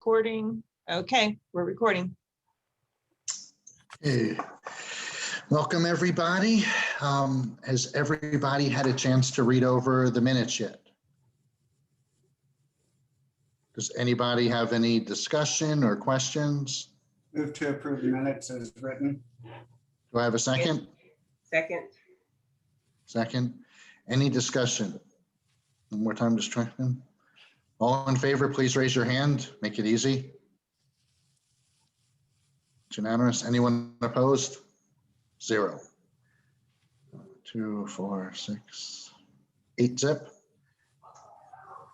recording. Okay, we're recording. Hey. Welcome, everybody. Has everybody had a chance to read over the minutes yet? Does anybody have any discussion or questions? Move to approve the minutes as written. Do I have a second? Second. Second. Any discussion? One more time, just try. All in favor, please raise your hand. Make it easy. It's unanimous. Anyone opposed? 0. 2, 4, 6, 8 zip.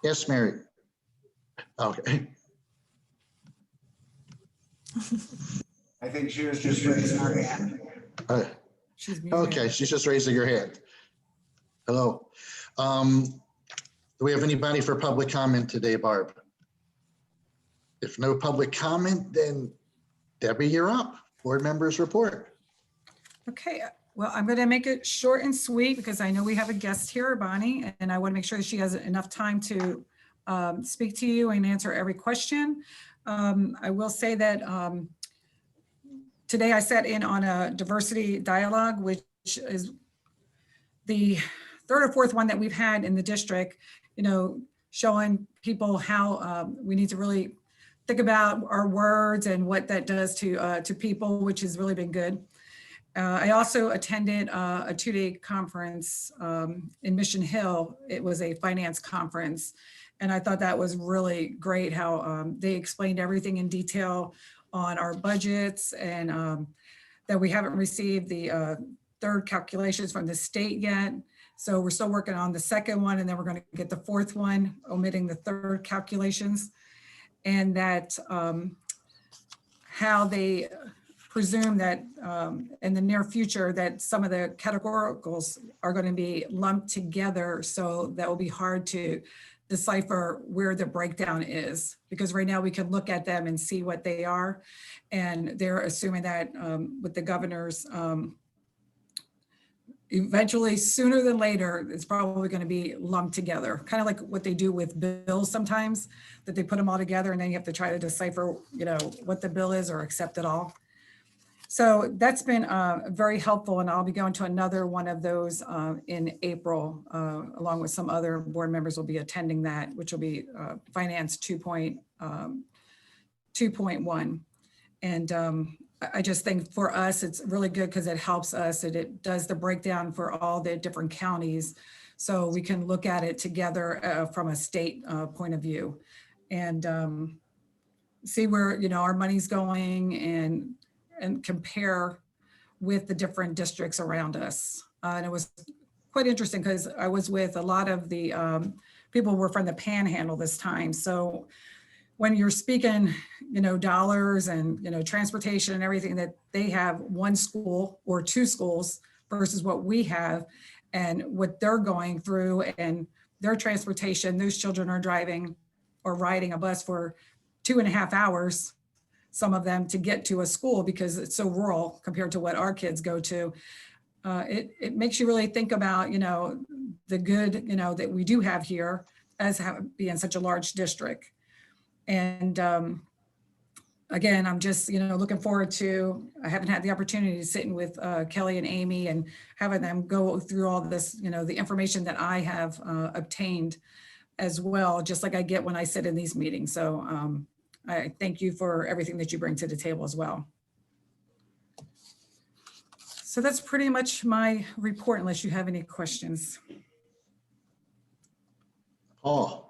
Yes, Mary. Okay. I think she was just raising her hand. Okay, she's just raising her hand. Hello. Do we have anybody for public comment today, Barb? If no public comment, then Debbie, you're up. Board members report. Okay, well, I'm going to make it short and sweet because I know we have a guest here, Bonnie, and I want to make sure that she has enough time to speak to you and answer every question. I will say that today I sat in on a diversity dialogue, which is the 3rd or 4th one that we've had in the district, you know, showing people how we need to really think about our words and what that does to people, which has really been good. I also attended a 2-day conference in Mission Hill. It was a finance conference. And I thought that was really great how they explained everything in detail on our budgets and that we haven't received the 3rd calculations from the state yet. So we're still working on the 2nd one, and then we're going to get the 4th one, omitting the 3rd calculations. And that how they presume that in the near future that some of the categoricals are going to be lumped together, so that will be hard to decipher where the breakdown is, because right now we can look at them and see what they are, and they're assuming that with the governor's eventually, sooner than later, it's probably going to be lumped together, kind of like what they do with bills sometimes, that they put them all together and then you have to try to decipher, you know, what the bill is or accept it all. So that's been very helpful, and I'll be going to another one of those in April, along with some other board members will be attending that, which will be Finance 2.1. And I just think for us, it's really good because it helps us and it does the breakdown for all the different counties. So we can look at it together from a state point of view and see where, you know, our money's going and compare with the different districts around us. And it was quite interesting because I was with a lot of the people who were from the Panhandle this time. So when you're speaking, you know, dollars and, you know, transportation and everything, that they have one school or 2 schools versus what we have and what they're going through and their transportation, those children are driving or riding a bus for 2.5 hours, some of them, to get to a school because it's so rural compared to what our kids go to. It makes you really think about, you know, the good, you know, that we do have here as being such a large district. And again, I'm just, you know, looking forward to, I haven't had the opportunity to sit in with Kelly and Amy and having them go through all this, you know, the information that I have obtained as well, just like I get when I sit in these meetings. So I thank you for everything that you bring to the table as well. So that's pretty much my report, unless you have any questions. Paul.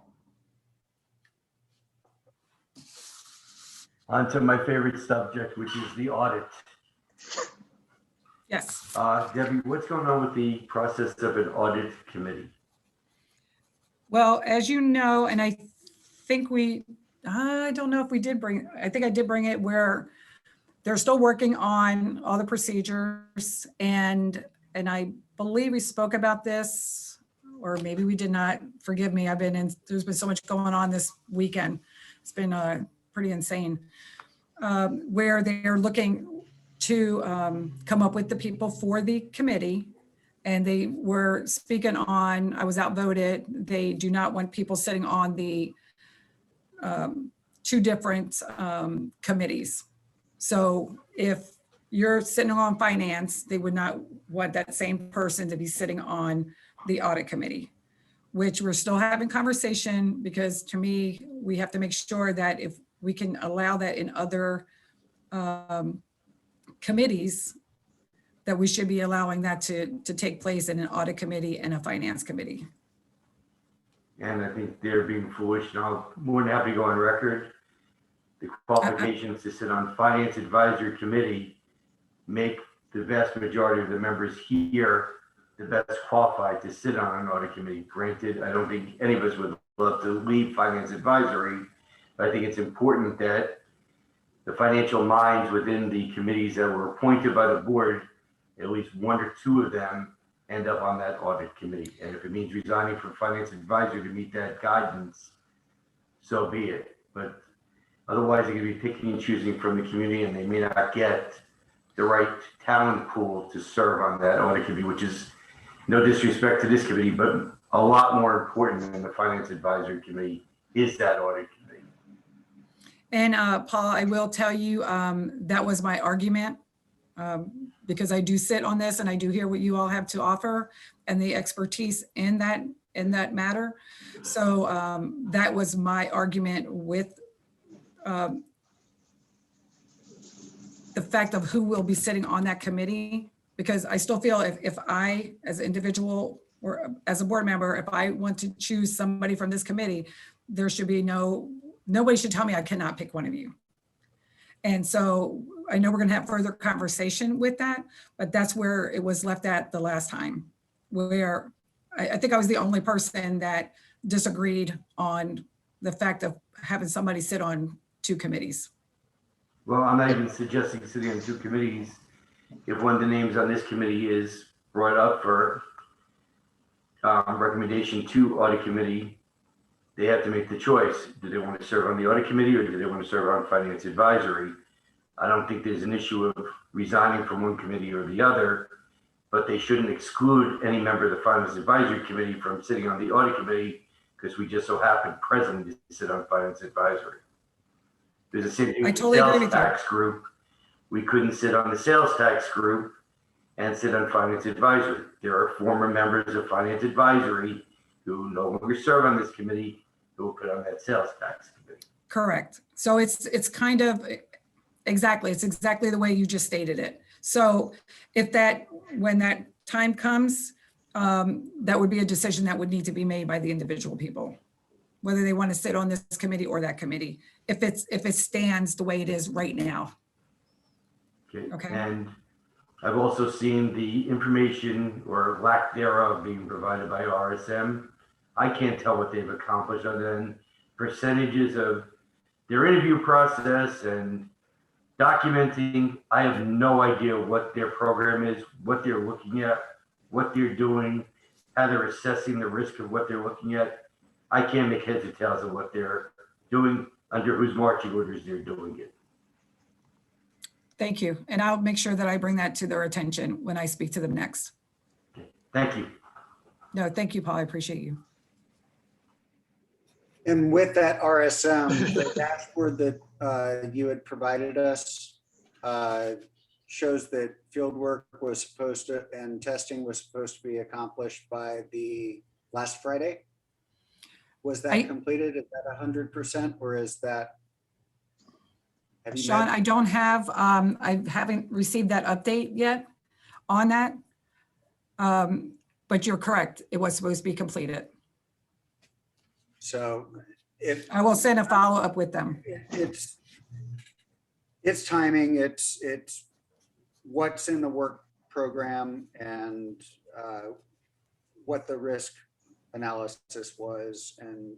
On to my favorite subject, which is the audit. Yes. Debbie, what's going on with the process of an audit committee? Well, as you know, and I think I don't know if we did bring, I think I did bring it where they're still working on all the procedures, and I believe we spoke about this, or maybe we did not. Forgive me, there's been so much going on this weekend. It's been pretty insane, where they're looking to come up with the people for the committee. And they were speaking on, I was outvoted, they do not want people sitting on the two different committees. So if you're sitting on finance, they would not want that same person to be sitting on the audit committee, which we're still having conversation, because to me, we have to make sure that if we can allow that in other committees, that we should be allowing that to take place in an audit committee and a finance committee. And I think they're being foolish, and I'm more than happy to go on record. The qualifications to sit on Finance Advisory Committee make the vast majority of the members here the best qualified to sit on an audit committee. Granted, I don't think any of us would love to leave Finance Advisory, but I think it's important that the financial minds within the committees that were appointed by the board, at least one or two of them end up on that audit committee. And if it means resigning from Finance Advisory to meet that guidance, so be it. But otherwise, they're going to be picking and choosing from the community, and they may not get the right talent pool to serve on that audit committee, which is no disrespect to this committee, but a lot more important than the Finance Advisory Committee is that audit committee. And Paul, I will tell you, that was my argument, because I do sit on this and I do hear what you all have to offer and the expertise in that matter. So that was my argument with the fact of who will be sitting on that committee, because I still feel if I, as an individual or as a board member, if I want to choose somebody from this committee, there should be nobody should tell me I cannot pick one of you. And so I know we're going to have further conversation with that, but that's where it was left at the last time, where I think I was the only person that disagreed on the fact of having somebody sit on two committees. Well, I'm not even suggesting sitting on two committees. If one of the names on this committee is brought up for recommendation to audit committee, they have to make the choice. Do they want to serve on the audit committee, or do they want to serve on Finance Advisory? I don't think there's an issue of resigning from one committee or the other, but they shouldn't exclude any member of the Finance Advisory Committee from sitting on the audit committee because we just so happen presently to sit on Finance Advisory. There's a same thing with the sales tax group. We couldn't sit on the sales tax group and sit on Finance Advisory. There are former members of Finance Advisory who no longer serve on this committee who will put on that sales tax committee. Correct. So it's kind of exactly the way you just stated it. So when that time comes, that would be a decision that would need to be made by the individual people, whether they want to sit on this committee or that committee, if it stands the way it is right now. Okay. And I've also seen the information or lack thereof being provided by RSM. I can't tell what they've accomplished other than percentages of their interview process and documenting. I have no idea what their program is, what they're looking at, what they're doing, how they're assessing the risk of what they're looking at. I can't make heads or tails of what they're doing, under whose marching orders they're doing it. Thank you. And I'll make sure that I bring that to their attention when I speak to them next. Okay. Thank you. No, thank you, Paul. I appreciate you. And with that RSM, the dashboard that you had provided us shows that field work was supposed to, and testing was supposed to be accomplished by the last Friday. Was that completed? Is that 100%, or is that? Sean, I don't have, I haven't received that update yet on that. But you're correct. It was supposed to be completed. So I will send a follow-up with them. It's timing, it's what's in the work program and what the risk analysis was and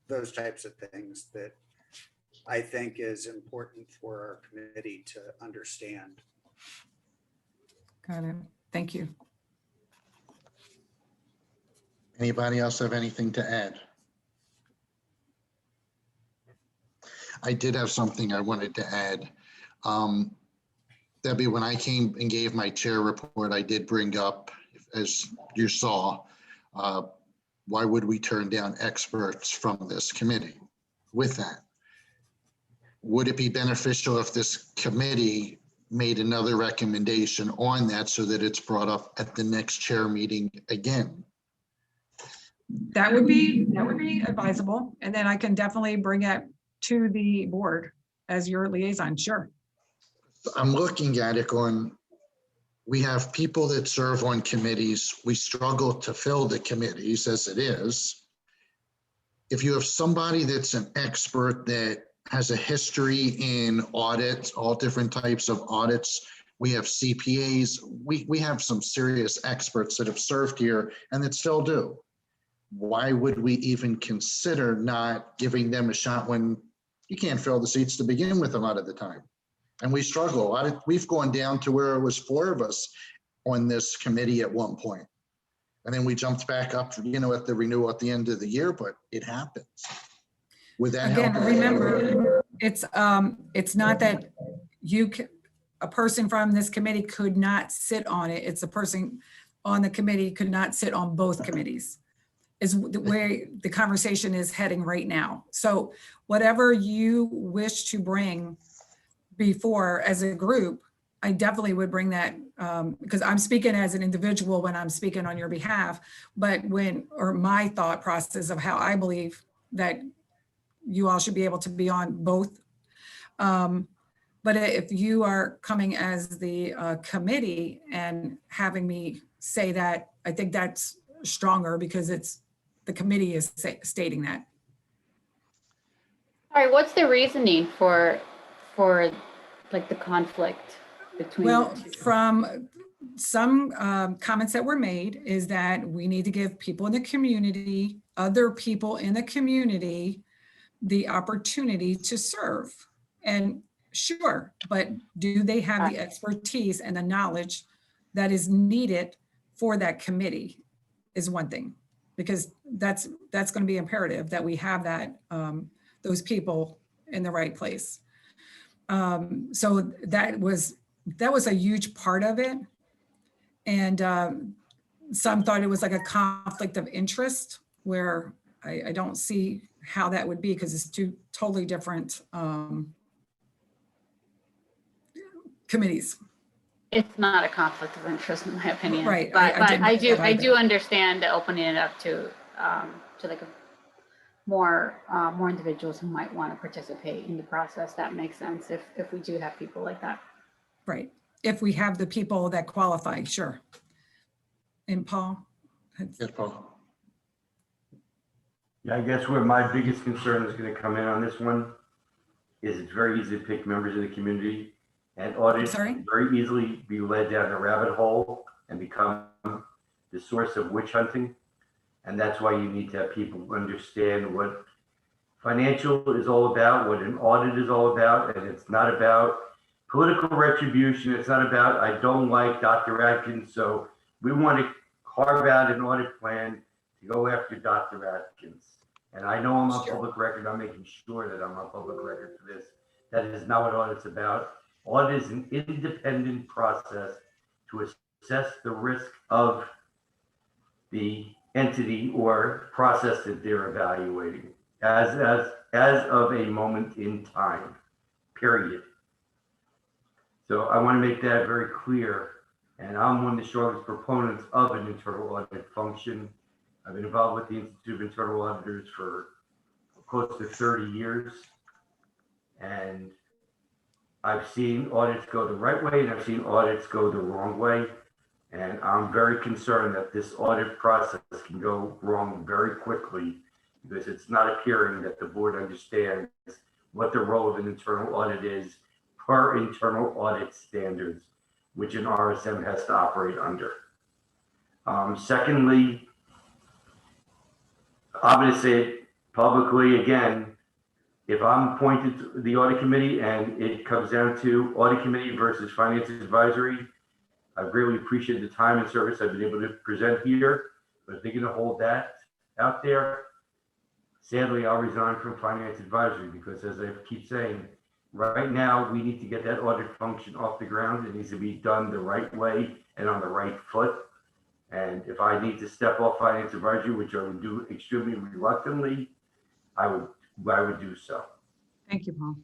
those types of things that I think is important for our committee to understand. Got it. Thank you. Anybody else have anything to add? I did have something I wanted to add. Debbie, when I came and gave my chair report, I did bring up, as you saw, why would we turn down experts from this committee? With that, would it be beneficial if this committee made another recommendation on that so that it's brought up at the next chair meeting again? That would be advisable. And then I can definitely bring it to the board as your liaison, sure. I'm looking at it going, we have people that serve on committees. We struggle to fill the committees as it is. If you have somebody that's an expert that has a history in audits, all different types of audits, we have CPAs, we have some serious experts that have served here and that still do. Why would we even consider not giving them a shot when you can't fill the seats to begin with a lot of the time? And we struggle. We've gone down to where it was 4 of us on this committee at one point. And then we jumped back up, you know, at the renewal at the end of the year, but it happens. Would that help? Again, remember, it's not that a person from this committee could not sit on it. It's a person on the committee could not sit on both committees, is the way the conversation is heading right now. So whatever you wish to bring before as a group, I definitely would bring that because I'm speaking as an individual when I'm speaking on your behalf, but my thought process of how I believe that you all should be able to be on both. But if you are coming as the committee and having me say that, I think that's stronger because the committee is stating that. All right, what's the reasoning for like the conflict between? Well, the two? from some comments that were made is that we need to give people in the community, other people in the community, the opportunity to serve. And sure, but do they have the expertise and the knowledge that is needed for that committee is one thing, because that's going to be imperative that we have that those people in the right place. So that was a huge part of it. And some thought it was like a conflict of interest where I don't see how that would be because it's two totally different committees. It's not a conflict of interest in my opinion. Right, But I didn't I know that I either. do understand opening it up to like a more individuals who might want to participate in the process. That makes sense if we do have people like that. Right. If we have the people that qualify, sure. And Paul? Yes, Paul. Yeah, I guess where my biggest concern is going to come in on this one is it's very easy to pick members of the community and audits Sorry? can very easily be led down a rabbit hole and become the source of witch hunting. And that's why you need to have people understand what financial is all about, what an audit is all about. And it's not about political retribution. It's not about, I don't like Dr. Atkins, so we want to carve out an audit plan to go after Dr. Atkins. And I know I'm on Sure. public record. I'm making sure that I'm on public record for this. That is not what audit's about. Audit is an independent process to assess the risk of the entity or process that they're evaluating as of a moment in time, period. So I want to make that very clear. And I'm one of the strongest proponents of an internal audit function. I've been involved with the Institute of Internal Auditors for close to 30 years. And I've seen audits go the right way and I've seen audits go the wrong way. And I'm very concerned that this audit process can go wrong very quickly because it's not appearing that the board understands what the role of an internal audit is per internal audit standards, which an RSM has to operate under. Secondly, I'm going to say it publicly again, if I'm appointed to the audit committee and it comes down to audit committee versus finance advisory, I really appreciate the time and service I've been able to present here, but if they're going to hold that out there, sadly, I'll resign from finance advisory because as I keep saying, right now, we need to get that audit function off the ground. It needs to be done the right way and on the right foot. And if I need to step off finance advisory, which I would do extremely reluctantly, I would do so. Thank you, Paul.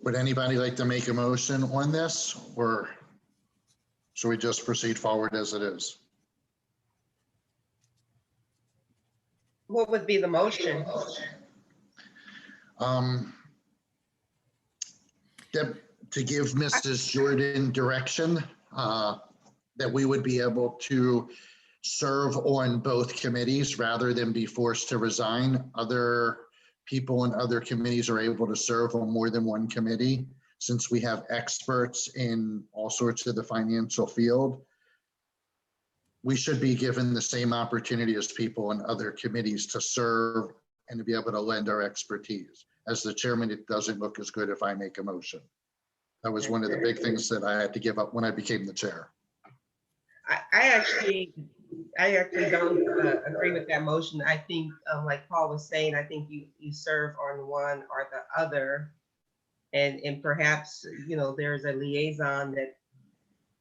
Would anybody like to make a motion on this, or should we just proceed forward as it is? What would be the motion? Deb, to give Mrs. Jordan direction that we would be able to serve on both committees rather than be forced to resign. Other people in other committees are able to serve on more than one committee. Since we have experts in all sorts of the financial field, we should be given the same opportunity as people in other committees to serve and to be able to lend our expertise. As the chairman, it doesn't look as good if I make a motion. That was one of the big things that I had to give up when I became the chair. I actually don't agree with that motion. I think, like Paul was saying, I think you serve on one or the other. And perhaps, you know, there's a liaison that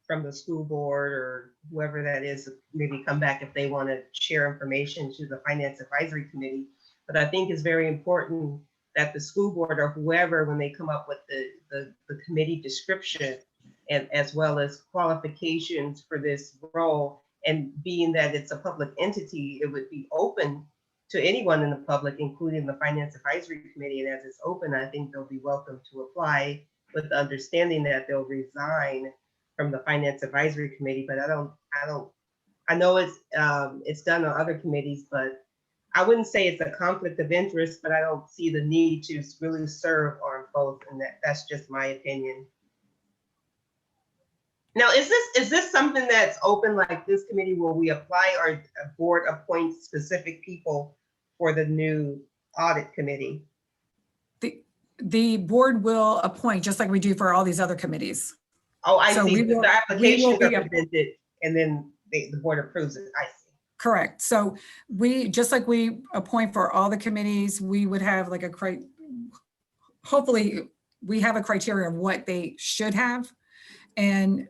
from the school board or whoever that is, maybe come back if they want to share information to the Finance Advisory Committee. But I think it's very important that the school board or whoever, when they come up with the committee description and as well as qualifications for this role, and being that it's a public entity, it would be open to anyone in the public, including the Finance Advisory Committee. And as it's open, I think they'll be welcome to apply with the understanding that they'll resign from the Finance Advisory Committee. But I know it's done on other committees, but I wouldn't say it's a conflict of interest, but I don't see the need to really serve on both. And that's just my opinion. Now, is this something that's open, like this committee, where we apply or a board appoints specific people for the new audit committee? The board will appoint, just like we do for all these other committees. Oh, I So see. we will- The applications we are will be- presented and then the board approves it. I see. Correct. So we, just like we appoint for all the committees, we would have like hopefully we have a criteria of what they should have. And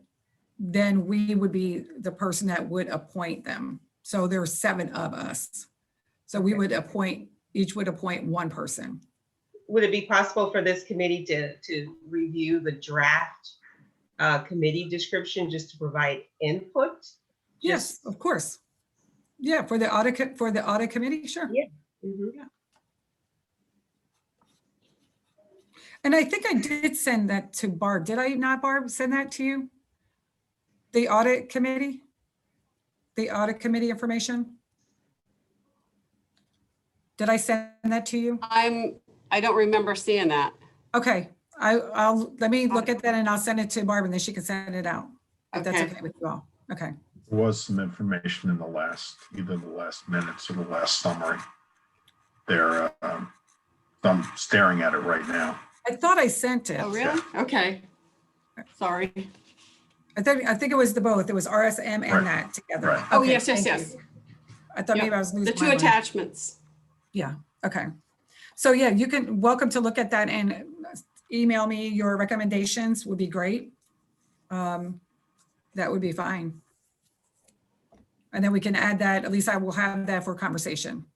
then we would be the person that would appoint them. So there are 7 of us. So we would appoint, each would appoint one person. Would it be possible for this committee to review the draft committee description just to provide input? Yes, of course. Yeah, for the audit committee, sure. Yeah. Mhm. And I think I did send that to Barb. Did I not, Barb, send that to you? The audit committee? The audit committee information? Did I send that to you? I don't remember seeing that. Okay, let me look at that and I'll send it to Barb and then she can send it out. If that's Okay. okay with you all. Okay. There was some information in either the last minutes or the last summary. There, I'm staring at it right now. I thought I sent it. Oh, really? Okay. Sorry. I think it was the both. It was RSM Right. and that together. Right. Oh, Okay, yes, thank yes. you. I thought maybe I was The losing 2 my mind. attachments. Yeah, okay. So yeah, you can, welcome to look at that and email me your recommendations would be great. That would be fine. And then we can add that, at least I will have that for conversation.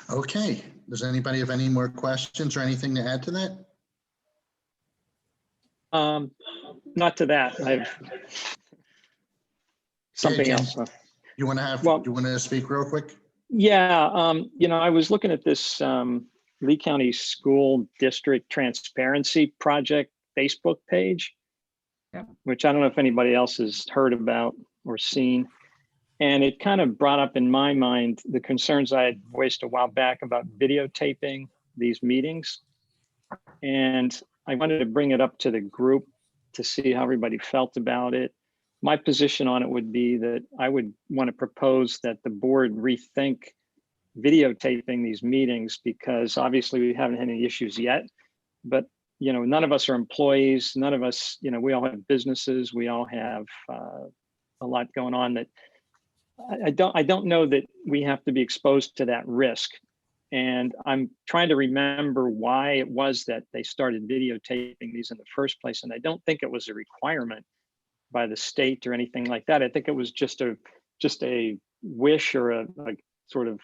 Okay, does anybody have any more questions or anything to add to that? Not to that. I've something Jim. else. You want to have, Well- you want to speak real quick? Yeah, you know, I was looking at this Lee County School District Transparency Project Facebook page, Yeah. which I don't know if anybody else has heard about or seen. And it kind of brought up in my mind the concerns I had voiced a while back about videotaping these meetings. And I wanted to bring it up to the group to see how everybody felt about it. My position on it would be that I would want to propose that the board rethink videotaping these meetings, because obviously we haven't had any issues yet, but you know, none of us are employees, none of us, you know, we all have businesses, we all have a lot going on that I don't know that we have to be exposed to that risk. And I'm trying to remember why it was that they started videotaping these in the first place. And I don't think it was a requirement by the state or anything like that. I think it was just a wish or a sort of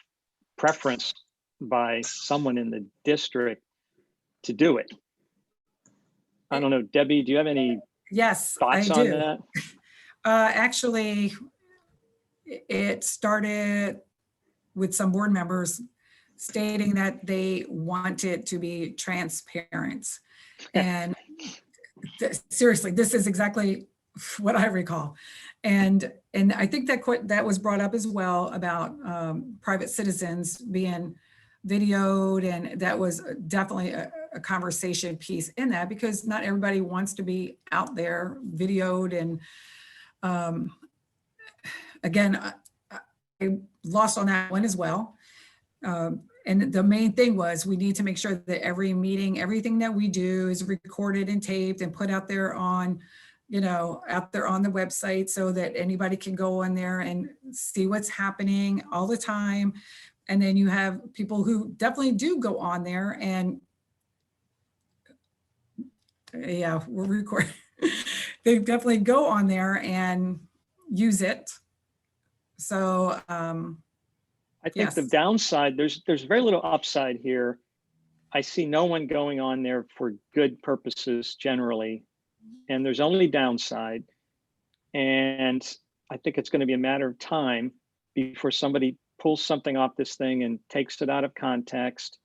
preference by someone in the district to do it. I don't know, Debbie, do you have any Yes, I thoughts on do. that? Actually, it started with some board members stating that they want it to be transparent. And seriously, this is exactly what I recall. And I think that was brought up as well about private citizens being videoed, and that was definitely a conversation piece in that, because not everybody wants to be out there videoed. And again, I lost on that one as well. And the main thing was we need to make sure that every meeting, everything that we do is recorded and taped and put out there on, out there on the website, so that anybody can go on there and see what's happening all the time. And then you have people who definitely do go on there and yeah, we're recording. They definitely go on there and use it. So I think the yes. downside, there's very little upside here. I see no one going on there for good purposes generally, and there's only downside. And I think it's going to be a matter of time before somebody pulls something off this thing and takes it out of context.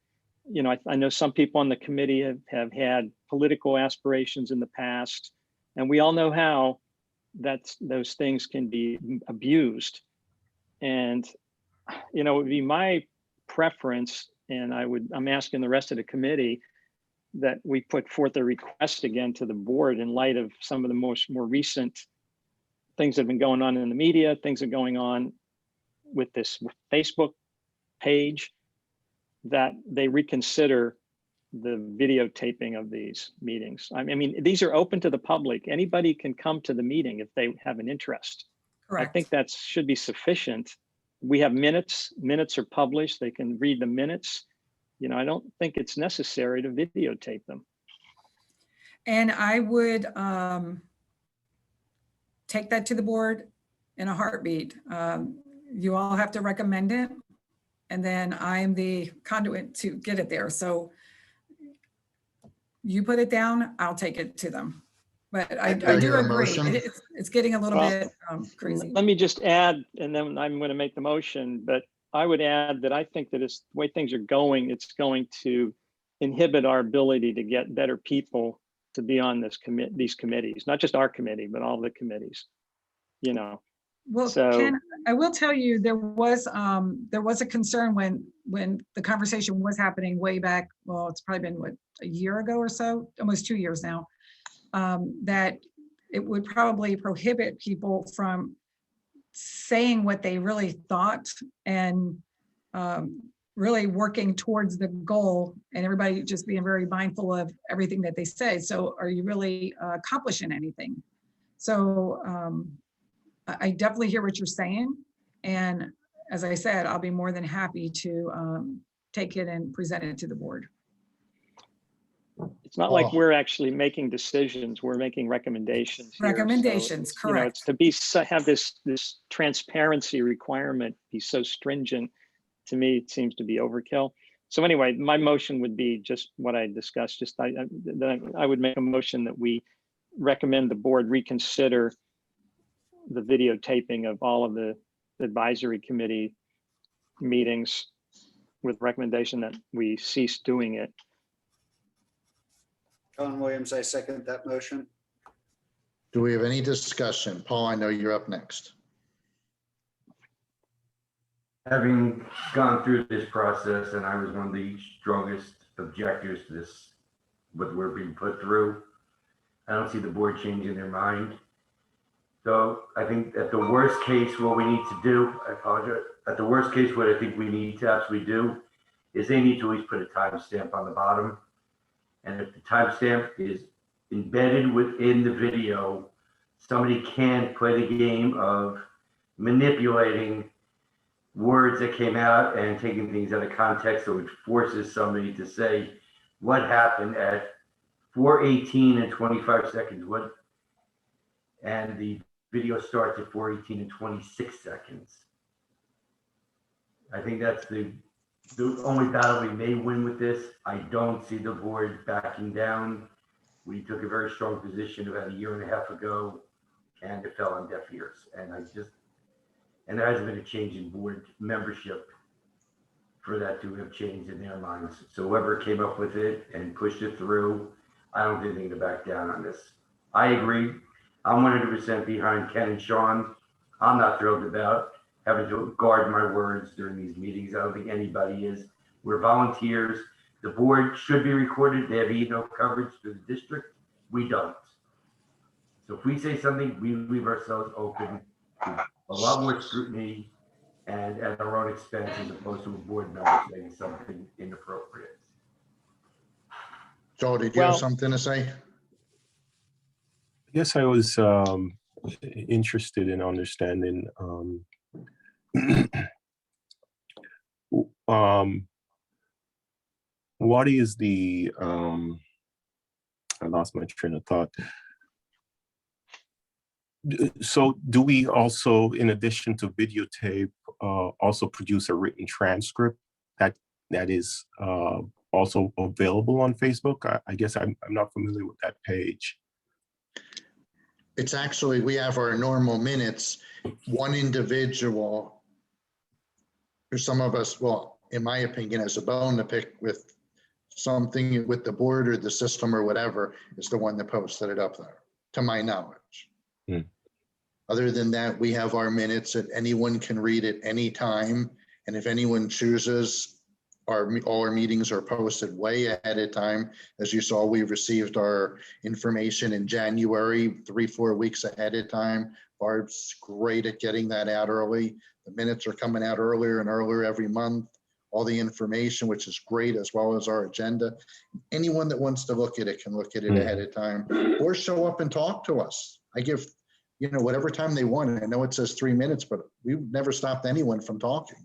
I know some people on the committee have had political aspirations in the past, and we all know how those things can be abused. And it would be my preference, and I'm asking the rest of the committee that we put forth a request again to the board in light of some of the more recent things that have been going on in the media, things that are going on with this Facebook page, that they reconsider the videotaping of these meetings. I mean, these are open to the public. Anybody can come to the meeting if they have an interest. Correct. I think that should be sufficient. We have minutes are published. They can read the minutes. I don't think it's necessary to videotape them. And I would take that to the board in a heartbeat. You all have to recommend it, and then I'm the conduit to get it there. So you put it down, I'll take it to them. But I Do I do hear a agree. motion? It's getting a little Well, bit crazy. Let me just add, and then I'm going to make the motion, but I would add that I think that the way things are going, it's going to inhibit our ability to get better people to be on these committees, not just our committee, but all the committees. Well, So, Ken, I will tell you, there was a concern when the conversation was happening way back. Well, it's probably been a year ago or so, almost 2 years now, that it would probably prohibit people from saying what they really thought and really working towards the goal, and everybody just being very mindful of everything that they say. So are you really accomplishing anything? So I definitely hear what you're saying. And as I said, I'll be more than happy to take it and present it to the board. it's not like we're actually making decisions, we're making recommendations here. Recommendations, So, correct. it's to have this transparency requirement be so stringent, to me, it seems to be overkill. So anyway, my motion would be just what I discussed. I would make a motion that we recommend the board reconsider the videotaping of all of the advisory committee meetings with recommendation that we cease doing it. Colin Williams, I second that motion. Do we have any discussion? Paul, I know you're up next. Having gone through this process, and I was one of the strongest objectors to this, what we're being put through, I don't see the board changing their mind. So I think at the worst case, what we need to do, I apologize, at the worst case, what I think we need to absolutely do is they need to always put a timestamp on the bottom. And if the timestamp is embedded within the video, somebody can play the game of manipulating words that came out and taking things out of context, so it forces somebody to say what happened at 4:18 and 25 seconds, and the video starts at 4:18 and 26 seconds. I think that's the only battle we may win with this. I don't see the board backing down. We took a very strong position about a year and a half ago, and it fell on deaf ears. And there hasn't been a change in board membership for that to have changed in their minds. So whoever came up with it and pushed it through, I don't think they're gonna back down on this. I agree. I'm 100% behind Ken and Sean. I'm not thrilled about having to guard my words during these meetings. I don't think anybody is. We're volunteers. The board should be recorded. They have E&O coverage through the district. We don't. So if we say something, we leave ourselves open to a lot more scrutiny and at our own expense, as opposed to a board member saying something inappropriate. Joe, did you have Well- something to say? I guess I was interested in understanding what is the I lost my train of thought. So do we also, in addition to videotape, also produce a written transcript that is also available on Facebook? I guess I'm not familiar with that page. It's actually, we have our normal minutes, one individual, or some of us, well, in my opinion, has a bone to pick with something with the board or the system or whatever, is the one that posted it up there, to my knowledge. Hmm. Other than that, we have our minutes that anyone can read at any time. And if anyone chooses, all our meetings are posted way ahead of time. As you saw, we received our information in January, 3-4 weeks ahead of time. Barb's great at getting that out early. The minutes are coming out earlier and earlier every month. All the information, which is great, as well as our agenda. Anyone that wants to look at it can look at it ahead of time or show up and talk to us. I give, whatever time they want. I know it says 3 minutes, but we've never stopped anyone from talking.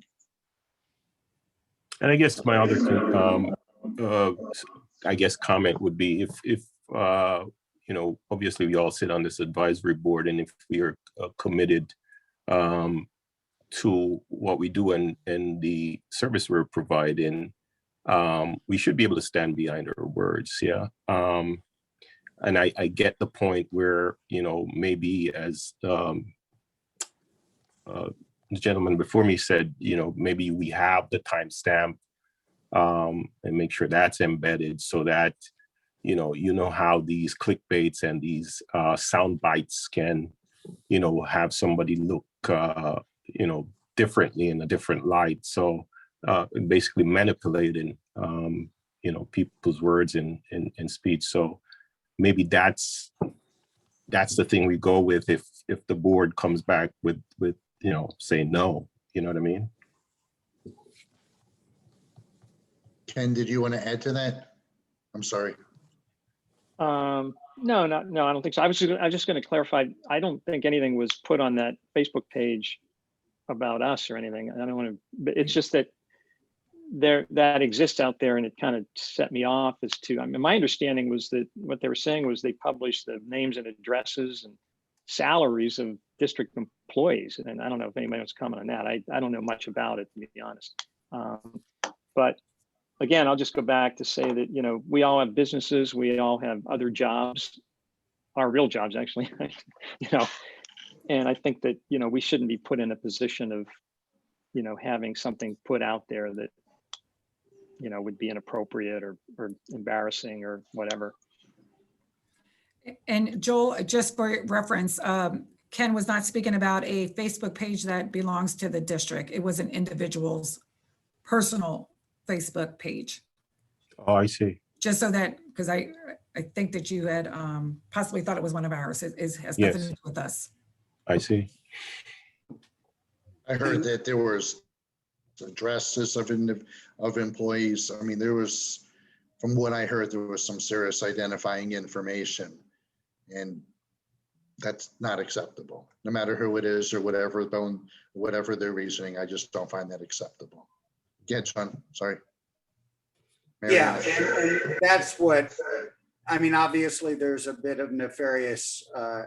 And I guess my other, comment would be if obviously we all sit on this advisory board, and if we are committed to what we do and the service we're providing, we should be able to stand behind our words. Yeah. And I get the point where, maybe as the gentleman before me said, maybe we have the timestamp and make sure that's embedded so that, how these clickbaits and these sound bites can, have somebody look, differently in a different light. So basically manipulating, people's words and speech. So maybe that's the thing we go with if the board comes back with say no, you know what I mean? Ken, did you want to add to that? I'm sorry. No, I don't think so. I was just going to clarify. I don't think anything was put on that Facebook page about us or anything. I don't want to, but it's just that that exists out there, and it kind of set me off as to, my understanding was that what they were saying was they published the names and addresses and salaries of district employees. And I don't know if anybody wants to comment on that. I don't know much about it, to be honest. But again, I'll just go back to say that, we all have businesses, we all have other jobs, our real jobs actually, and I think that, we shouldn't be put in a position of, having something put out there that, would be inappropriate or embarrassing or whatever. And Joel, just for reference, Ken was not speaking about a Facebook page that belongs to the district. It was an individual's personal Facebook page. Oh, I see. Just so that, because I think that you had possibly thought it was one of ours. It has nothing Yes. to do with us. I see. I heard that there was addresses of employees. There was, from what I heard, there was some serious identifying information, and that's not acceptable. No matter who it is or whatever their reasoning, I just don't find that acceptable. Yeah, John, sorry. Mary Yeah, Ann. and that's what, obviously there's a bit of nefarious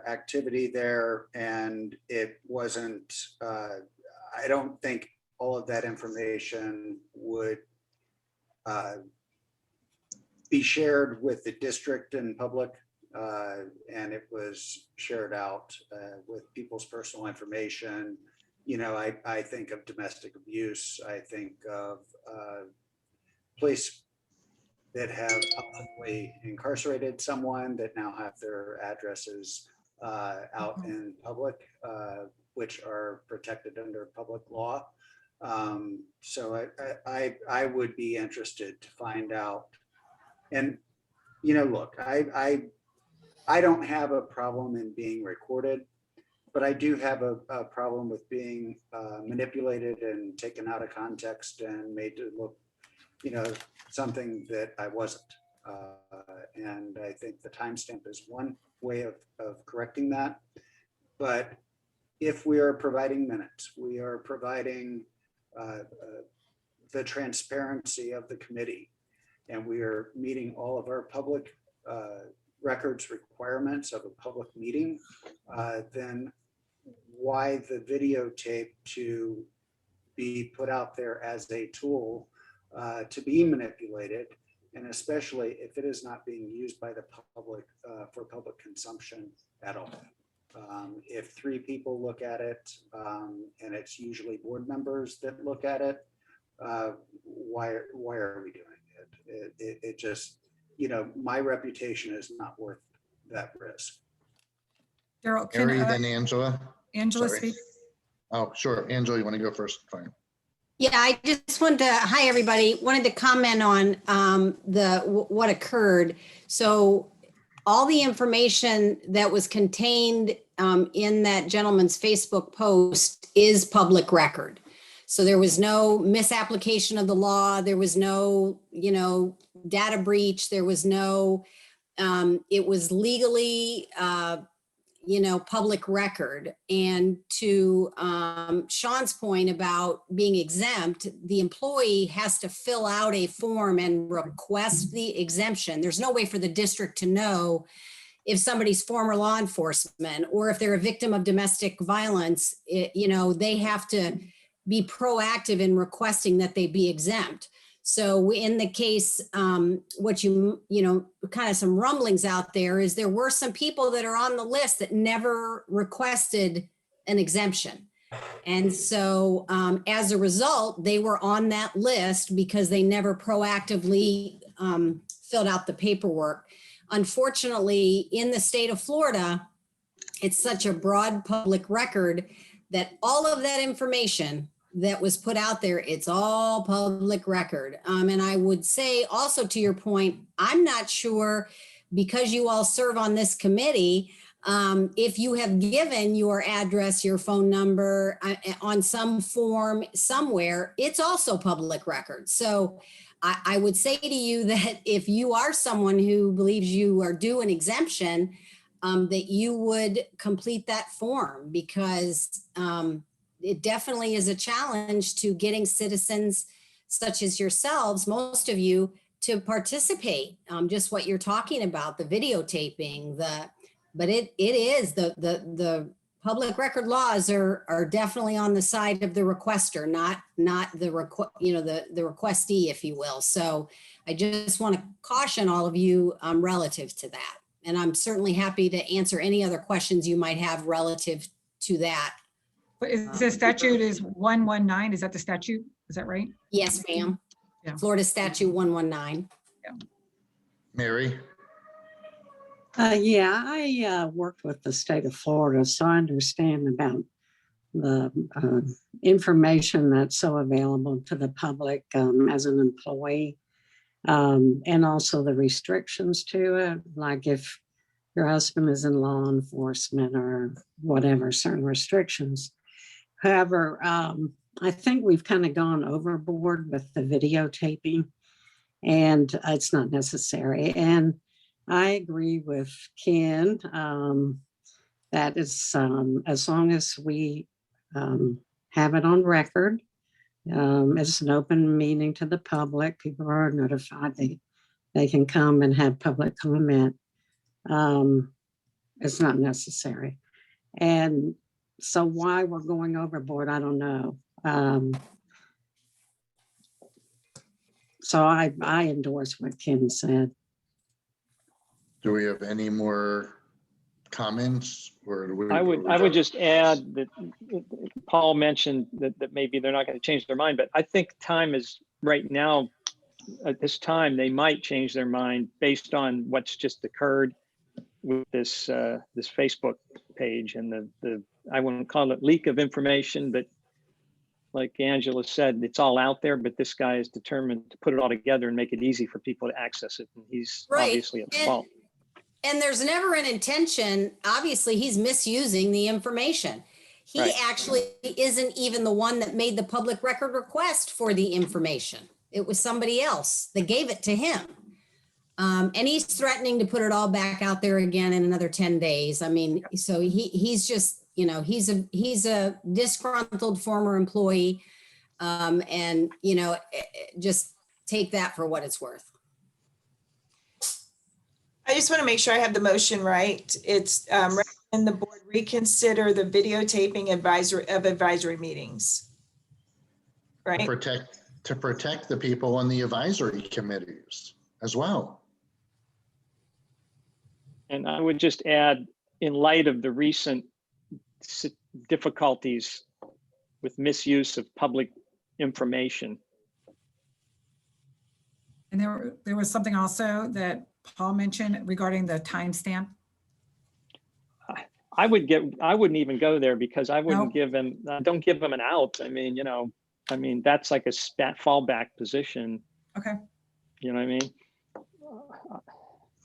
activity there, and it wasn't, I don't think all of that information would be shared with the district and public, and it was shared out with people's personal information. You know, I think of domestic abuse. I think of police that have publicly incarcerated someone that now have their addresses out in public, which are protected under public law. So I would be interested to find out. And, you know, look, I don't have a problem in being recorded, but I do have a problem with being manipulated and taken out of context and made to look, you know, something that I wasn't. And I think the timestamp is one way of correcting that. But if we are providing minutes, we are providing the transparency of the committee, and we are meeting all of our public records requirements of a public meeting, then why the videotape to be put out there as a tool to be manipulated, and especially if it is not being used by the public for public consumption at all. If 3 people look at it, and it's usually board members that look at it, why are we doing it? It just, you know, my reputation is not worth that risk. Daryl, Mary, can then Angela. Angela Sorry. speak? Oh, sure. Angela, you want to go first? Fine. Yeah, I just wanted to, hi, everybody. Wanted to comment on what occurred. So all the information that was contained in that gentleman's Facebook post is public record. So there was no misapplication of the law. There was no, you know, data breach. There was no, it was legally, you know, public record. And to Sean's point about being exempt, the employee has to fill out a form and request the exemption. There's no way for the district to know if somebody's former law enforcement or if they're a victim of domestic violence. You know, they have to be proactive in requesting that they be exempt. So in the case, what you know, kind of some rumblings out there is there were some people that are on the list that never requested an exemption. And so as a result, they were on that list because they never proactively filled out the paperwork. Unfortunately, in the state of Florida, it's such a broad public record that all of that information that was put out there, it's all public record. And I would say also to your point, I'm not sure, because you all serve on this committee, if you have given your address, your phone number on some form somewhere, it's also public record. So I would say to you that if you are someone who believes you are due an exemption, that you would complete that form, because it definitely is a challenge to getting citizens such as yourselves, most of you, to participate. Just what you're talking about, the videotaping, but it is the public record laws are definitely on the side of the requester, not the the requestee, if you will. So I just want to caution all of you relative to that. And I'm certainly happy to answer any other questions you might have relative to that. But is the statute is 119? Is that the statute? Is that right? Yes, ma'am. Yeah. Florida Statute 119. Mary? Yeah, I worked with the state of Florida, so I understand about the information that's so available to the public as an employee, and also the restrictions to it, like if your husband is in law enforcement or whatever, certain restrictions. However, I think we've kind of gone overboard with the videotaping, and it's not necessary. And I agree with Ken that is as long as we have it on record, it's an open meeting to the public. People are notified they can come and have public comment. It's not necessary. And so why we're going overboard, I don't know. So I endorse what Kim said. Do we have any more comments or? do we- I would just add that Paul mentioned that maybe they're not going to change their mind, but I think time is right now, at this time, they might change their mind based on what's just occurred with this this Facebook page and the I wouldn't call it leak of information, but like Angela said, it's all out there, but this guy is determined to put it all together and make it easy for people to access it. And he's Right. obviously at And- fault. And there's never an intention, obviously, he's misusing the information. He Right. actually isn't even the one that made the public record request for the information. It was somebody else that gave it to him. And he's threatening to put it all back out there again in another 10 days. I mean, so he's just, you know, he's a disgruntled former employee. And, you know, just take that for what it's worth. I just want to make sure I have the motion right. It's recommend the board reconsider the videotaping advisory meetings. Right? To protect the people on the advisory committees as well. And I would just add, in light of the recent difficulties with misuse of public information. And there was something also that Paul mentioned regarding the timestamp. I wouldn't even go there because I wouldn't Nope. give him, don't give him an out. I mean, you know, that's like a fallback position. Okay. You know what I mean?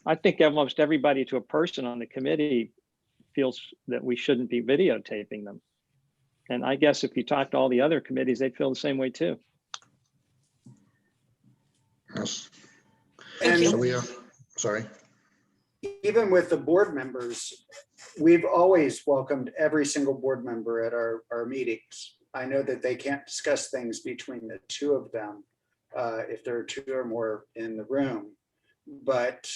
I think almost everybody to a person on the committee feels that we shouldn't be videotaping them. And I guess if you talk to all the other committees, they feel the same way too. Yes. And So we have, sorry. even with the board members, we've always welcomed every single board member at our meetings. I know that they can't discuss things between the two of them if there are two or more in the room, but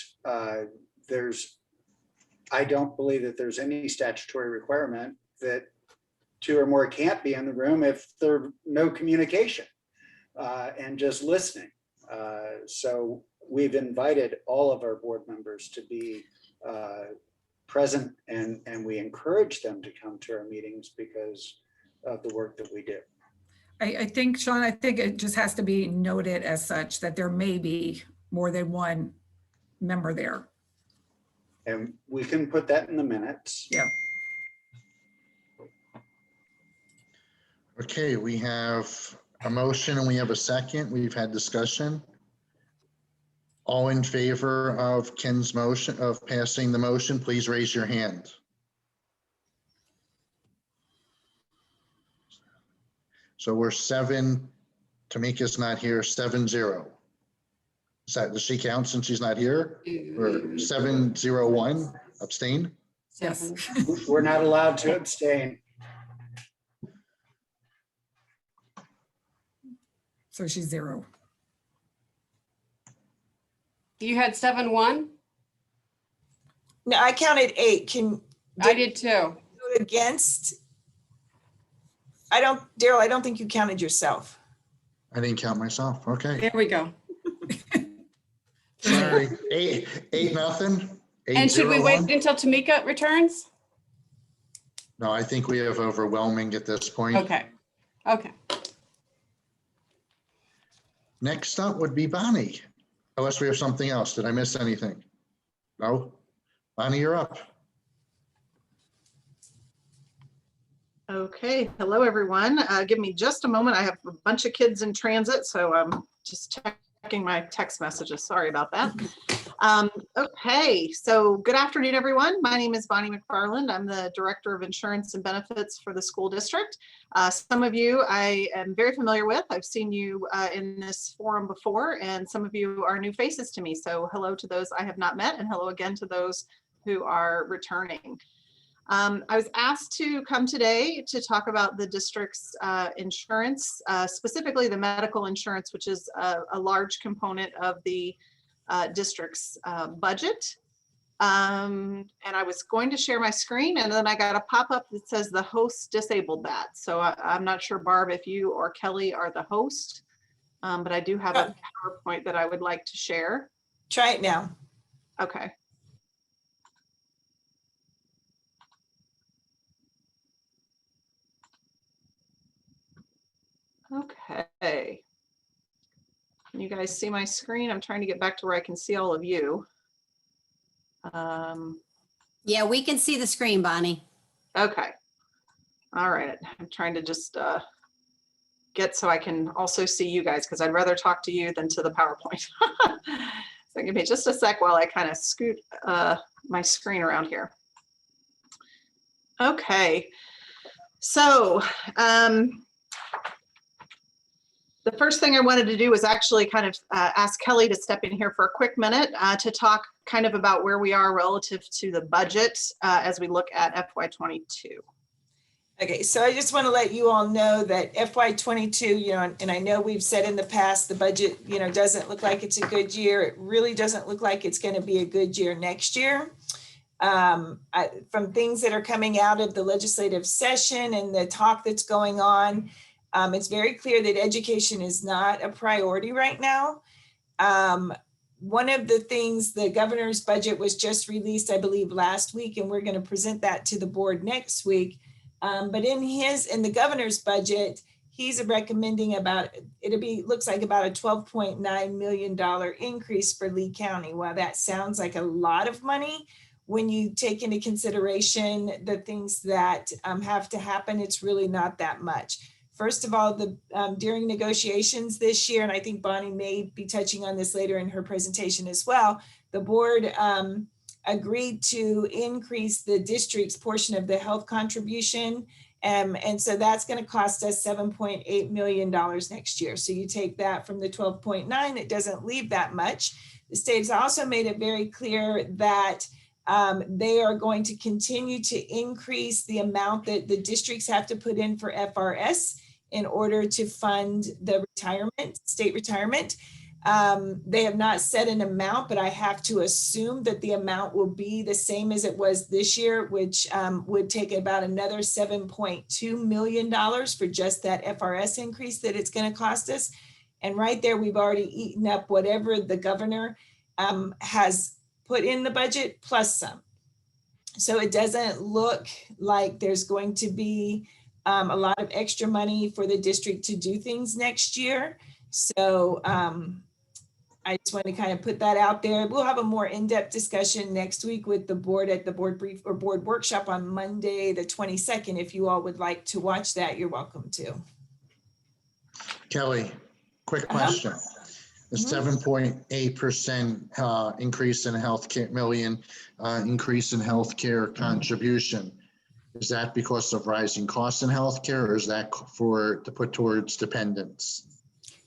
I don't believe that there's any statutory requirement that two or more can't be in the room if there's no communication and just listening. So we've invited all of our board members to be present, and we encourage them to come to our meetings because of the work that we do. I think, Sean, I think it just has to be noted as such that there may be more than one member there. And we can put that in the minutes. Yeah. Okay, we have a motion and we have a second. We've had discussion. All in favor of Ken's motion, of passing the motion, please raise your hand. So we're 7, Tamika's not here, 7-0. Does she count since she's not here? Or 7-0-1, abstain? Yes. We're not allowed to abstain. So she's 0. You had 7-1? No, I counted 8. I did too. Vote against? Daryl, I don't think you counted yourself. I didn't count myself. Okay, There we go. sorry. 8-0. And should we wait 8-0-1? until Tamika returns? No, I think we have overwhelming at this point. Okay. Okay. Next up would be Bonnie, unless we have something else. Did I miss anything? No? Bonnie, you're up. Okay, hello, everyone. Give me just a moment. I have a bunch of kids in transit, so I'm just checking my text messages. Sorry about that. Okay, so good afternoon, everyone. My name is Bonnie McFarland. I'm the Director of Insurance and Benefits for the school district. Some of you I am very familiar with. I've seen you in this forum before, and some of you are new faces to me. So hello to those I have not met, and hello again to those who are returning. I was asked to come today to talk about the district's insurance, specifically the medical insurance, which is a large component of the district's budget. And I was going to share my screen, and then I got a pop-up that says the host disabled that. So I'm not sure, Barb, if you or Kelly are the host but I do have a PowerPoint that I would like to share. Try it now. Okay. Okay. Can you guys see my screen? I'm trying to get back to where I can see all of you. Yeah, we can see the screen, Bonnie. Okay. All right. I'm trying to just get so I can also see you guys because I'd rather talk to you than to the PowerPoint. So give me just a sec while I kind of scoot my screen around here. Okay. So the first thing I wanted to do was actually kind of ask Kelly to step in here for a quick minute to talk kind of about where we are relative to the budget as we look at FY22. Okay, so I just want to let you all know that FY22, and I know we've said in the past, the budget, doesn't look like it's a good year. It really doesn't look like it's going to be a good year next year. From things that are coming out of the legislative session and the talk that's going on, it's very clear that education is not a priority right now. One of the things, the governor's budget was just released, I believe, last week, and we're going to present that to the board next week. But in the governor's budget, he's recommending looks like about a $12.9 million increase for Lee County. While that sounds like a lot of money, when you take into consideration the things that have to happen, it's really not that much. First of all, during negotiations this year, and I think Bonnie may be touching on this later in her presentation as well, the board agreed to increase the district's portion of the health contribution. And so that's going to cost us $7.8 million next year. So you take that from the 12.9, it doesn't leave that much. The state's also made it very clear that they are going to continue to increase the amount that the districts have to put in for FRS in order to fund the state retirement. They have not set an amount, but I have to assume that the amount will be the same as it was this year, which would take about another $7.2 million for just that FRS increase that it's going to cost us. And right there, we've already eaten up whatever the governor has put in the budget plus some. So it doesn't look like there's going to be a lot of extra money for the district to do things next year. So I just want to kind of put that out there. We'll have a more in-depth discussion next week with the board at the board brief or board workshop on Monday, the 22nd. If you all would like to watch that, you're welcome to. Kelly, quick question. The 7.8% increase in healthcare increase in healthcare contribution. Is that because of rising costs in healthcare, or is that to put towards dependents?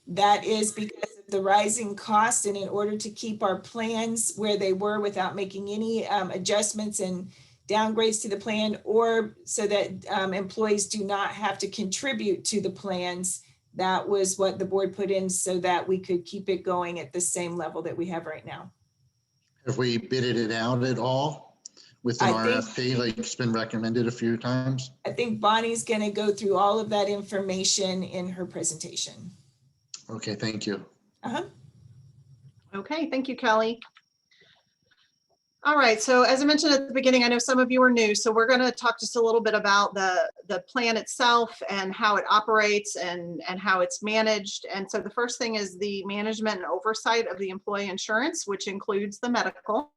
That is because of the rising costs, and in order to keep our plans where they were without making any adjustments and downgrades to the plan, or so that employees do not have to contribute to the plans, that was what the board put in so that we could keep it going at the same level that we have right now. Have we bidded it out at all with an RFP like it's been recommended a few times? I think Bonnie's going to go through all of that information in her presentation. Okay, thank you. Okay, thank you, Kelly. All right, so as I mentioned at the beginning, I know some of you are new, so we're going to talk just a little bit about the plan itself and how it operates and how it's managed. And so the first thing is the management and oversight of the employee insurance, which includes the medical.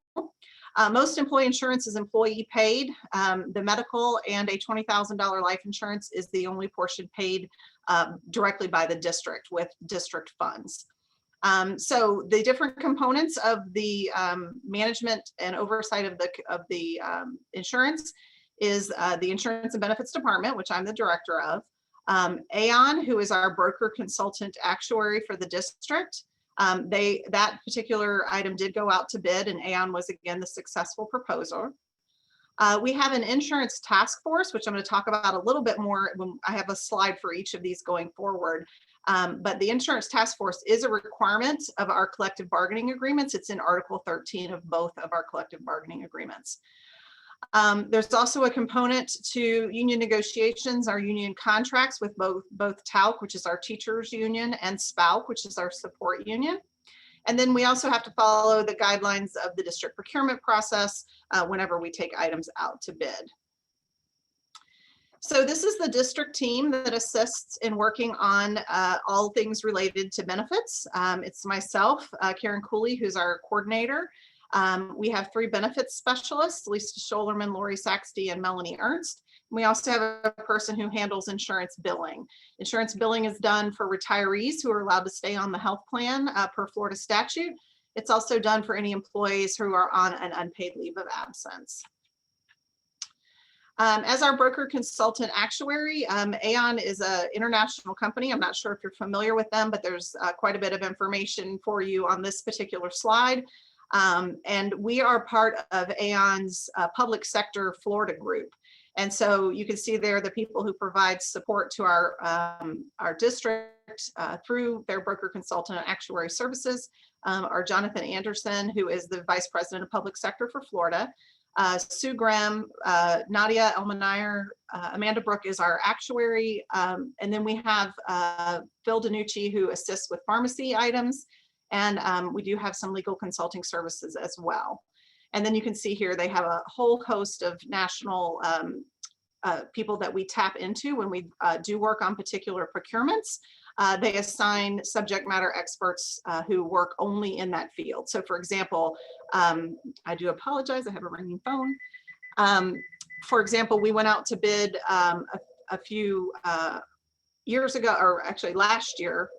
Most employee insurance is employee paid. The medical and a $20,000 life insurance is the only portion paid directly by the district with district funds. So the different components of the management and oversight of the insurance is the Insurance and Benefits Department, which I'm the director of. Aon, who is our broker consultant actuary for the district. That particular item did go out to bid, and Aon was again the successful proposer. We have an insurance task force, which I'm going to talk about a little bit more when I have a slide for each of these going forward. But the insurance task force is a requirement of our collective bargaining agreements. It's in Article 13 of both of our collective bargaining agreements. There's also a component to union negotiations, our union contracts with both TALC, which is our teachers union, and SPALC, which is our support union. And then we also have to follow the guidelines of the district procurement process whenever we take items out to bid. So this is the district team that assists in working on all things related to benefits. It's myself, Karen Cooley, who's our coordinator. We have 3 benefits specialists, Lisa Scholerman, Lori Saxty, and Melanie Ernst. We also have a person who handles insurance billing. Insurance billing is done for retirees who are allowed to stay on the health plan per Florida statute. It's also done for any employees who are on an unpaid leave of absence. As our broker consultant actuary, Aon is an international company. I'm not sure if you're familiar with them, but there's quite a bit of information for you on this particular slide. And we are part of Aon's public sector Florida group. And so you can see there the people who provide support to our district through their broker consultant and actuary services are Jonathan Anderson, who is the Vice President of Public Sector for Florida. Sue Graham, Nadia Elmanayer, Amanda Brook is our actuary. And then we have Phil Danucci, who assists with pharmacy items. And we do have some legal consulting services as well. And then you can see here, they have a whole host of national people that we tap into when we do work on particular procurements. They assign subject matter experts who work only in that field. So for example, I do apologize, I have a ringing phone. For example, we went out to bid a few years ago, or actually last year,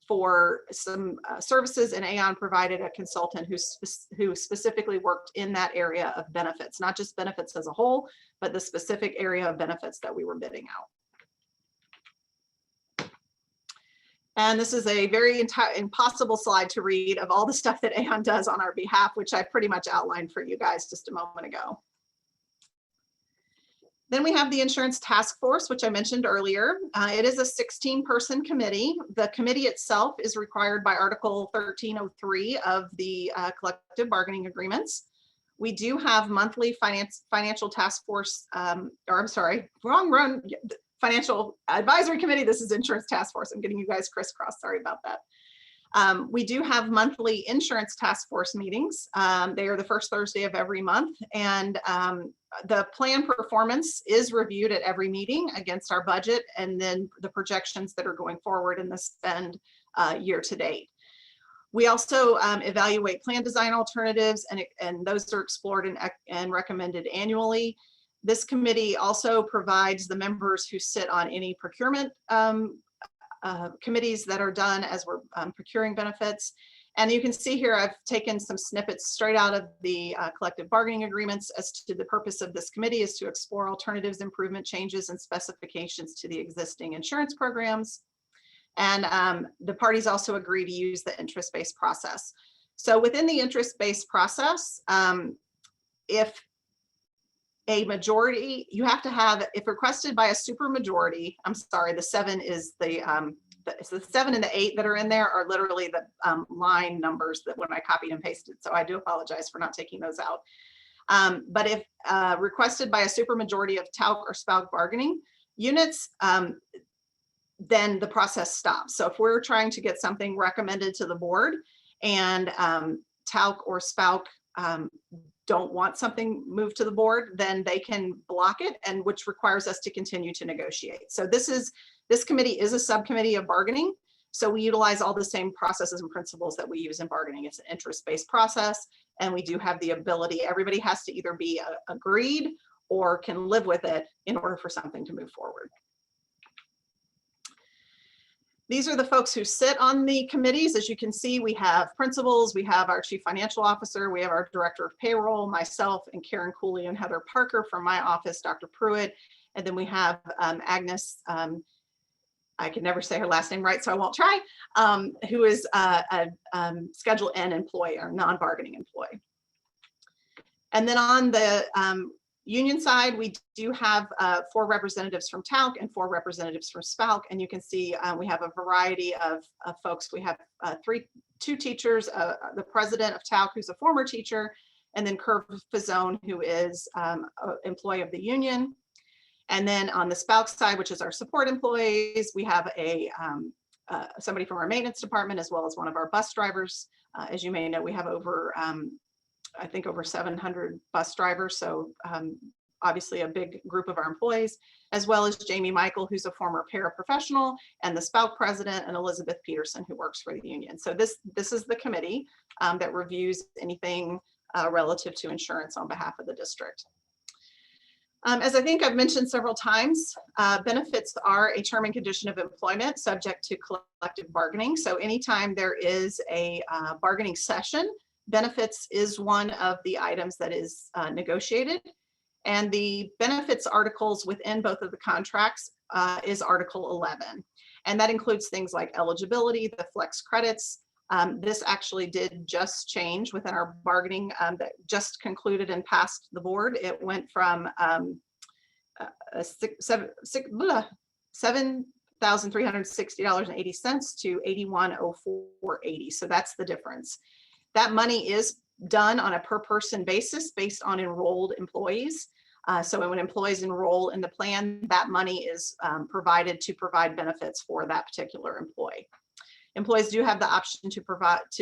for some services, and Aon provided a consultant who specifically worked in that area of benefits, not just benefits as a whole, but the specific area of benefits that we were bidding out. And this is a very impossible slide to read of all the stuff that Aon does on our behalf, which I pretty much outlined for you guys just a moment ago. Then we have the insurance task force, which I mentioned earlier. It is a 16-person committee. The committee itself is required by Article 1303 of the collective bargaining agreements. We do have monthly financial task force, or I'm sorry, wrong, financial advisory committee. This is insurance task force. I'm getting you guys crisscrossed. Sorry about that. We do have monthly insurance task force meetings. They are the first Thursday of every month, and the plan performance is reviewed at every meeting against our budget and then the projections that are going forward in the spend year to date. We also evaluate plan design alternatives, and those are explored and recommended annually. This committee also provides the members who sit on any procurement committees that are done as we're procuring benefits. And you can see here, I've taken some snippets straight out of the collective bargaining agreements as to the purpose of this committee is to explore alternatives, improvement, changes, and specifications to the existing insurance programs. And the parties also agree to use the interest-based process. So within the interest-based process, if a majority, you have to have, if requested by a super majority, I'm sorry, the 7 is the 7 and the 8 that are in there are literally the line numbers that when I copied and pasted. So I do apologize for not taking those out. But if requested by a super majority of TALC or SPALC bargaining units, then the process stops. So if we're trying to get something recommended to the board and TALC or SPALC don't want something moved to the board, then they can block it, and which requires us to continue to negotiate. So this committee is a subcommittee of bargaining. So we utilize all the same processes and principles that we use in bargaining. It's an interest-based process, and we do have the ability, everybody has to either be agreed or can live with it in order for something to move forward. These are the folks who sit on the committees. As you can see, we have principals, we have our chief financial officer, we have our director of payroll, myself, and Karen Cooley and Heather Parker from my office, Dr. Pruitt. And then we have Agnes, I can never say her last name right, so I won't try, who is a Schedule N employee or non-bargaining employee. And then on the union side, we do have 4 representatives from TALC and 4 representatives from SPALC, and you can see we have a variety of folks. We have 2 teachers, the president of TALC, who's a former teacher, and then Kurt Fazone, who is an employee of the union. And then on the SPALC side, which is our support employees, we have somebody from our maintenance department, as well as one of our bus drivers. As you may know, we have over, I think over 700 bus drivers. So obviously a big group of our employees, as well as Jamie Michael, who's a former paraprofessional, and the SPALC president, and Elizabeth Peterson, who works for the union. So this is the committee that reviews anything relative to insurance on behalf of the district. As I think I've mentioned several times, benefits are a term and condition of employment subject to collective bargaining. So anytime there is a bargaining session, benefits is one of the items that is negotiated. And the benefits articles within both of the contracts is Article 11. And that includes things like eligibility, the flex credits. This actually did just change within our bargaining that just concluded and passed the board. It went from $7,360.80 to $81,0480. So that's the difference. That money is done on a per person basis based on enrolled employees. So when employees enroll in the plan, that money is provided to provide benefits for that particular employee. Employees do have the option to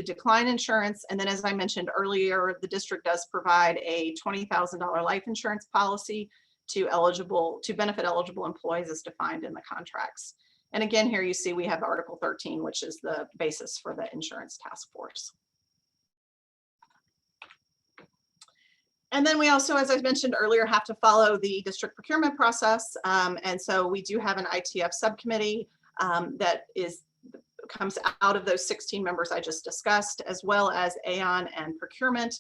decline insurance. And then, as I mentioned earlier, the district does provide a $20,000 life insurance policy to benefit eligible employees as defined in the contracts. And again, here you see we have Article 13, which is the basis for the insurance task force. And then we also, as I mentioned earlier, have to follow the district procurement process. And so we do have an ITF subcommittee that comes out of those 16 members I just discussed, as well as Aon and procurement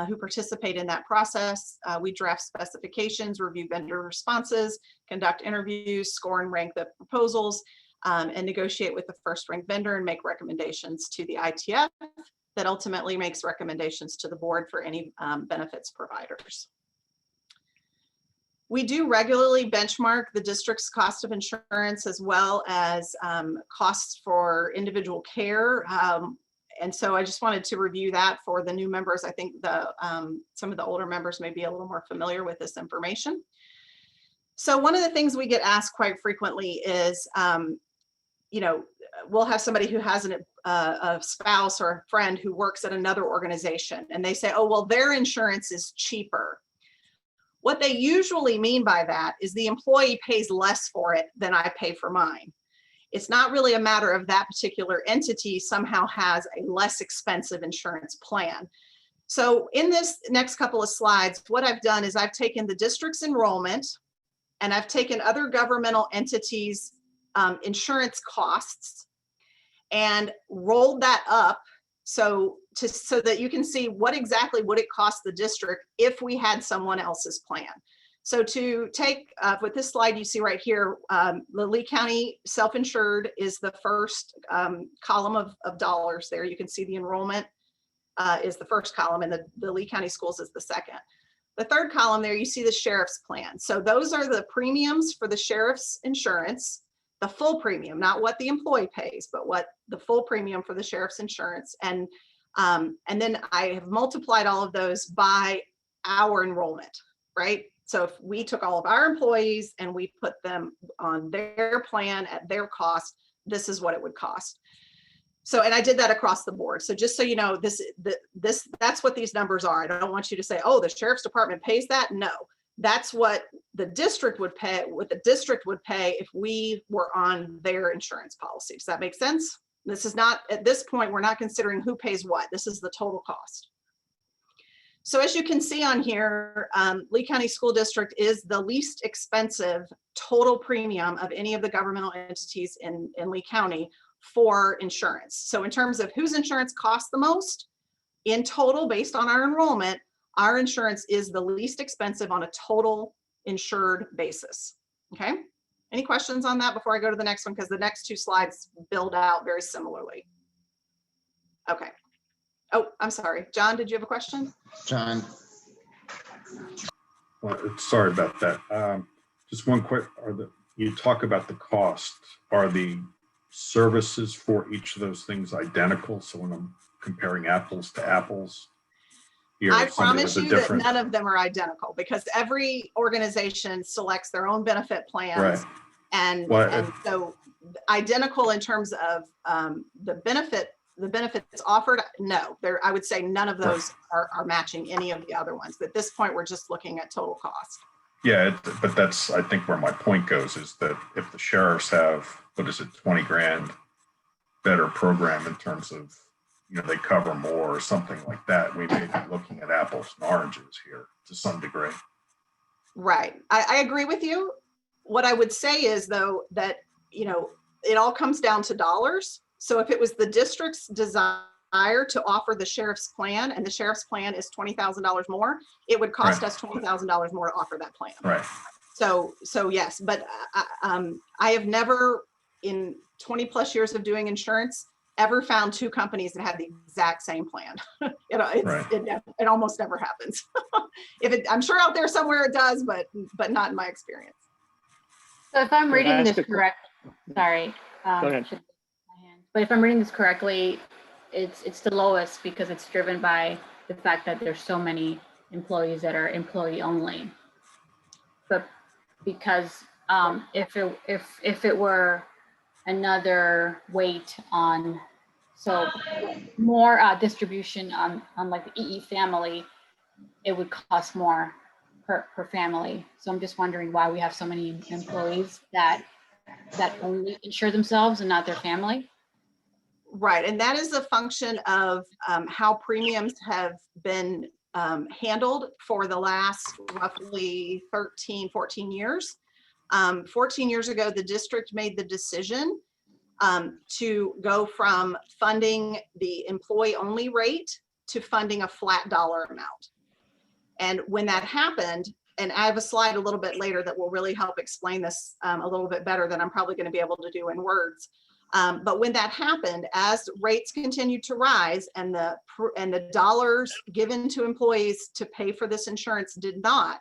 who participate in that process. We draft specifications, review vendor responses, conduct interviews, score and rank the proposals, and negotiate with the first ranked vendor and make recommendations to the ITF that ultimately makes recommendations to the board for any benefits providers. We do regularly benchmark the district's cost of insurance as well as costs for individual care. And so I just wanted to review that for the new members. I think some of the older members may be a little more familiar with this information. So one of the things we get asked quite frequently is, we'll have somebody who has a spouse or a friend who works at another organization, and they say, oh, well, their insurance is cheaper. What they usually mean by that is the employee pays less for it than I pay for mine. It's not really a matter of that particular entity somehow has a less expensive insurance plan. So in this next couple of slides, what I've done is I've taken the district's enrollment and I've taken other governmental entities' insurance costs and rolled that up so that you can see what exactly would it cost the district if we had someone else's plan. So to take with this slide you see right here, the Lee County self-insured is the first column of dollars there. You can see the enrollment is the first column and the Lee County schools is the second. The third column there, you see the sheriff's plan. So those are the premiums for the sheriff's insurance, the full premium, not what the employee pays, but what the full premium for the sheriff's insurance. And then I have multiplied all of those by our enrollment, right? So if we took all of our employees and we put them on their plan at their cost, this is what it would cost. So, and I did that across the board. So just so you know, that's what these numbers are. I don't want you to say, oh, the sheriff's department pays that. No, that's what the district would pay, if we were on their insurance policy. Does that make sense? This is not, at this point, we're not considering who pays what. This is the total cost. So as you can see on here, Lee County School District is the least expensive total premium of any of the governmental entities in Lee County for insurance. So in terms of whose insurance costs the most, in total, based on our enrollment, our insurance is the least expensive on a total insured basis. Okay, any questions on that before I go to the next one? Because the next two slides build out very similarly. Okay. Oh, I'm sorry. John, did you have a question? John. Well, sorry about that. Just one quick, you talk about the cost. Are the services for each of those things identical? So when I'm comparing apples to apples? here. I if somebody promise has a you that different- none of them are identical because every organization selects their own benefit plans. Right. And, Well, and so identical in terms of the benefits offered, no, there, I would say none of those are matching any of the other ones. At this point, we're just looking at total cost. Yeah, but that's, I think where my point goes is that if the sheriffs have, what is it, 20 grand better program in terms of, you know, they cover more or something like that, we may be looking at apples and oranges here to some degree. Right. I agree with you. What I would say is though, that, you know, it all comes down to dollars. So if it was the district's desire to offer the sheriff's plan and the sheriff's plan is $20,000 more, it would cost us $20,000 more to offer that plan. Right. So yes, but I have never in 20 plus years of doing insurance ever found two companies that had the exact same plan. It almost never happens. I'm sure out there somewhere it does, but not in my experience. So if I'm Can I reading ask this a correct, sorry. Go ahead. But if I'm reading this correctly, it's the lowest because it's driven by the fact that there's so many employees that are employee only. But because if it were another weight on, so more distribution on like the EE family, it would cost more per family. So I'm just wondering why we have so many employees that only insure themselves and not their family. Right, and that is a function of how premiums have been handled for the last roughly 13, 14 years. 14 years ago, the district made the decision to go from funding the employee-only rate to funding a flat dollar amount. And when that happened, and I have a slide a little bit later that will really help explain this a little bit better than I'm probably going to be able to do in words. But when that happened, as rates continued to rise and the dollars given to employees to pay for this insurance did not,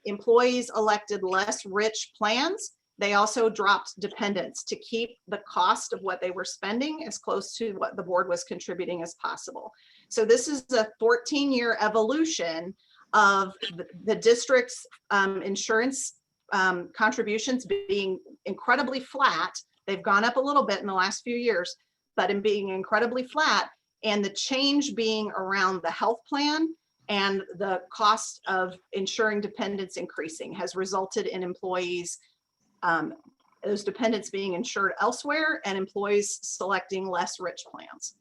employees elected less rich plans. They also dropped dependents to keep the cost of what they were spending as close to what the board was contributing as possible. So this is a 14-year evolution of the district's insurance contributions being incredibly flat. They've gone up a little bit in the last few years, but in being incredibly flat, and the change being around the health plan and the cost of insuring dependents increasing has resulted in employees, those dependents being insured elsewhere and employees selecting less rich plans.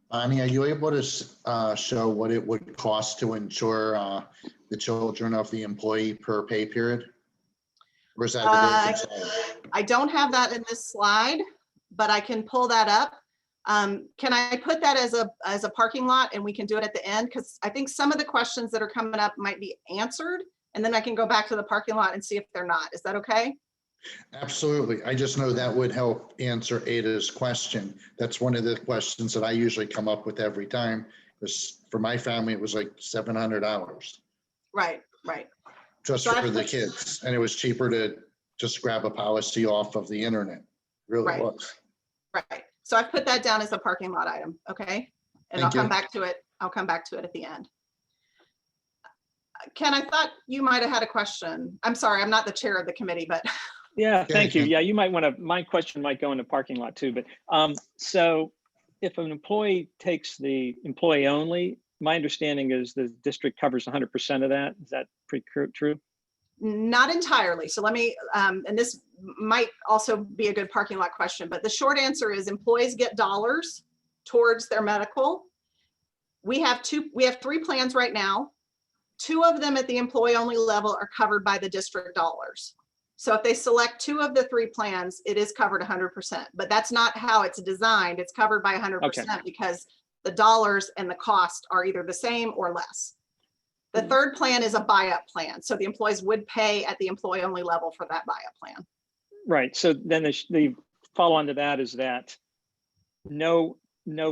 Bonnie, are you able to show what it would cost to insure the children of the employee per pay period? Or is that a different slide? I don't have that in this slide, but I can pull that up. Can I put that as a parking lot and we can do it at the end? Because I think some of the questions that are coming up might be answered and then I can go back to the parking lot and see if they're not. Is that okay? Absolutely. I just know that would help answer Ada's question. That's one of the questions that I usually come up with every time. Because for my family, it was like $700. Right. Just So for the kids. And it was cheaper to just grab a policy off of the internet. It really was. Right. So I've put that down as a parking lot item. Okay. And I'll come back to it. I'll come back to it at the end. Ken, I thought you might have had a question. I'm sorry, I'm not the chair of the committee, but. Yeah, thank you. Yeah, you might want to, my question might go in the parking lot too, but so if an employee takes the employee only, my understanding is the district covers 100% of that. Is that pretty true? Not entirely. So let me, and this might also be a good parking lot question, but the short answer is employees get dollars towards their medical. We have 3 plans right now. 2 of them at the employee only level are covered by the district dollars. So if they select 2 of the 3 plans, it is covered 100%, but that's not how it's designed. It's covered by 100% because the dollars and the cost are either the same or less. The 3rd plan is a buy-up plan. So the employees would pay at the employee only level for that buy-up plan. Right. So then the follow on to that is that no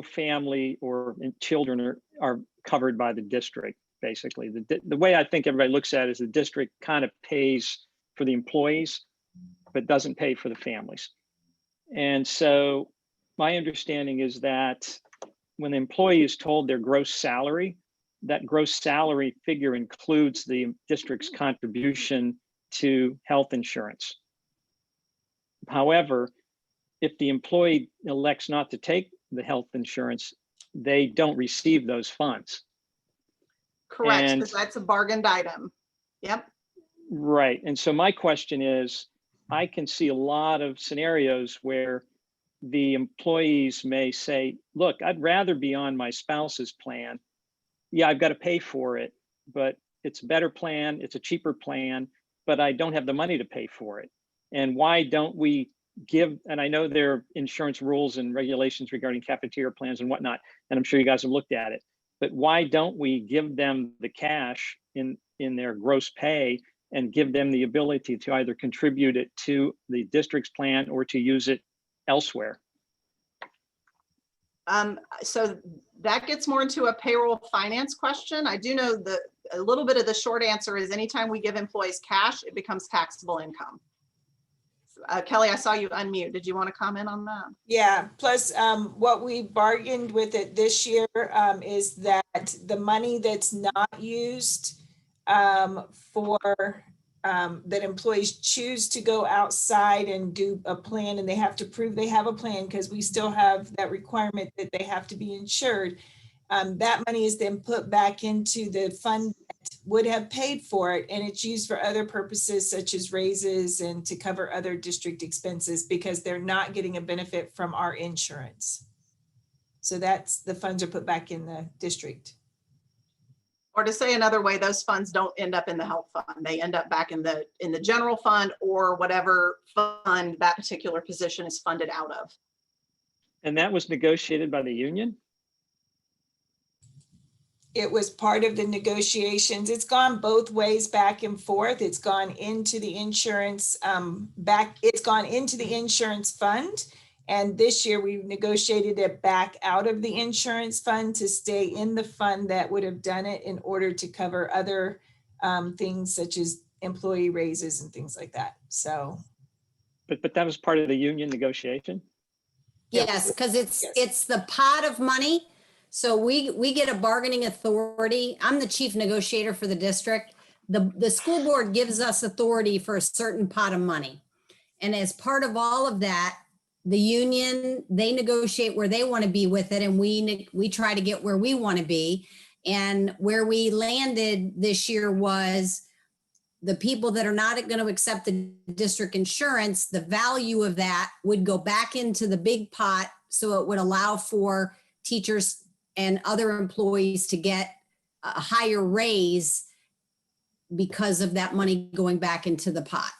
family or children are covered by the district, basically. The way I think everybody looks at it is the district kind of pays for the employees, but doesn't pay for the families. And so my understanding is that when the employee is told their gross salary, that gross salary figure includes the district's contribution to health insurance. However, if the employee elects not to take the health insurance, they don't receive those funds. Correct, And- because that's a bargained item. Yep. Right. And so my question is, I can see a lot of scenarios where the employees may say, look, I'd rather be on my spouse's plan. Yeah, I've got to pay for it, but it's a better plan. It's a cheaper plan, but I don't have the money to pay for it. And why don't we give, and I know there are insurance rules and regulations regarding cafeteria plans and whatnot, and I'm sure you guys have looked at it, but why don't we give them the cash in their gross pay and give them the ability to either contribute it to the district's plan or to use it elsewhere? So that gets more into a payroll finance question. I do know that a little bit of the short answer is anytime we give employees cash, it becomes taxable income. Kelly, I saw you unmute. Did you want to comment on that? Yeah, plus what we bargained with it this year is that the money that's not used for that employees choose to go outside and do a plan, and they have to prove they have a plan because we still have that requirement that they have to be insured. That money is then put back into the fund that would have paid for it, and it's used for other purposes such as raises and to cover other district expenses because they're not getting a benefit from our insurance. So that's, the funds are put back in the district. Or to say another way, those funds don't end up in the health fund. They end up back in the general fund or whatever fund that particular position is funded out of. And that was negotiated by the union? It was part of the negotiations. It's gone both ways, back and forth. It's gone into the insurance it's gone into the insurance fund. And this year we negotiated it back out of the insurance fund to stay in the fund that would have done it in order to cover other things such as employee raises and things like that. So. But that was part of the union negotiation? Yes, because it's the pot of money. So we get a bargaining authority. I'm the chief negotiator for the district. The school board gives us authority for a certain pot of money. And as part of all of that, the union, they negotiate where they want to be with it, and we try to get where we want to be. And where we landed this year was the people that are not going to accept the district insurance, the value of that would go back into the big pot. So it would allow for teachers and other employees to get a higher raise because of that money going back into the pot.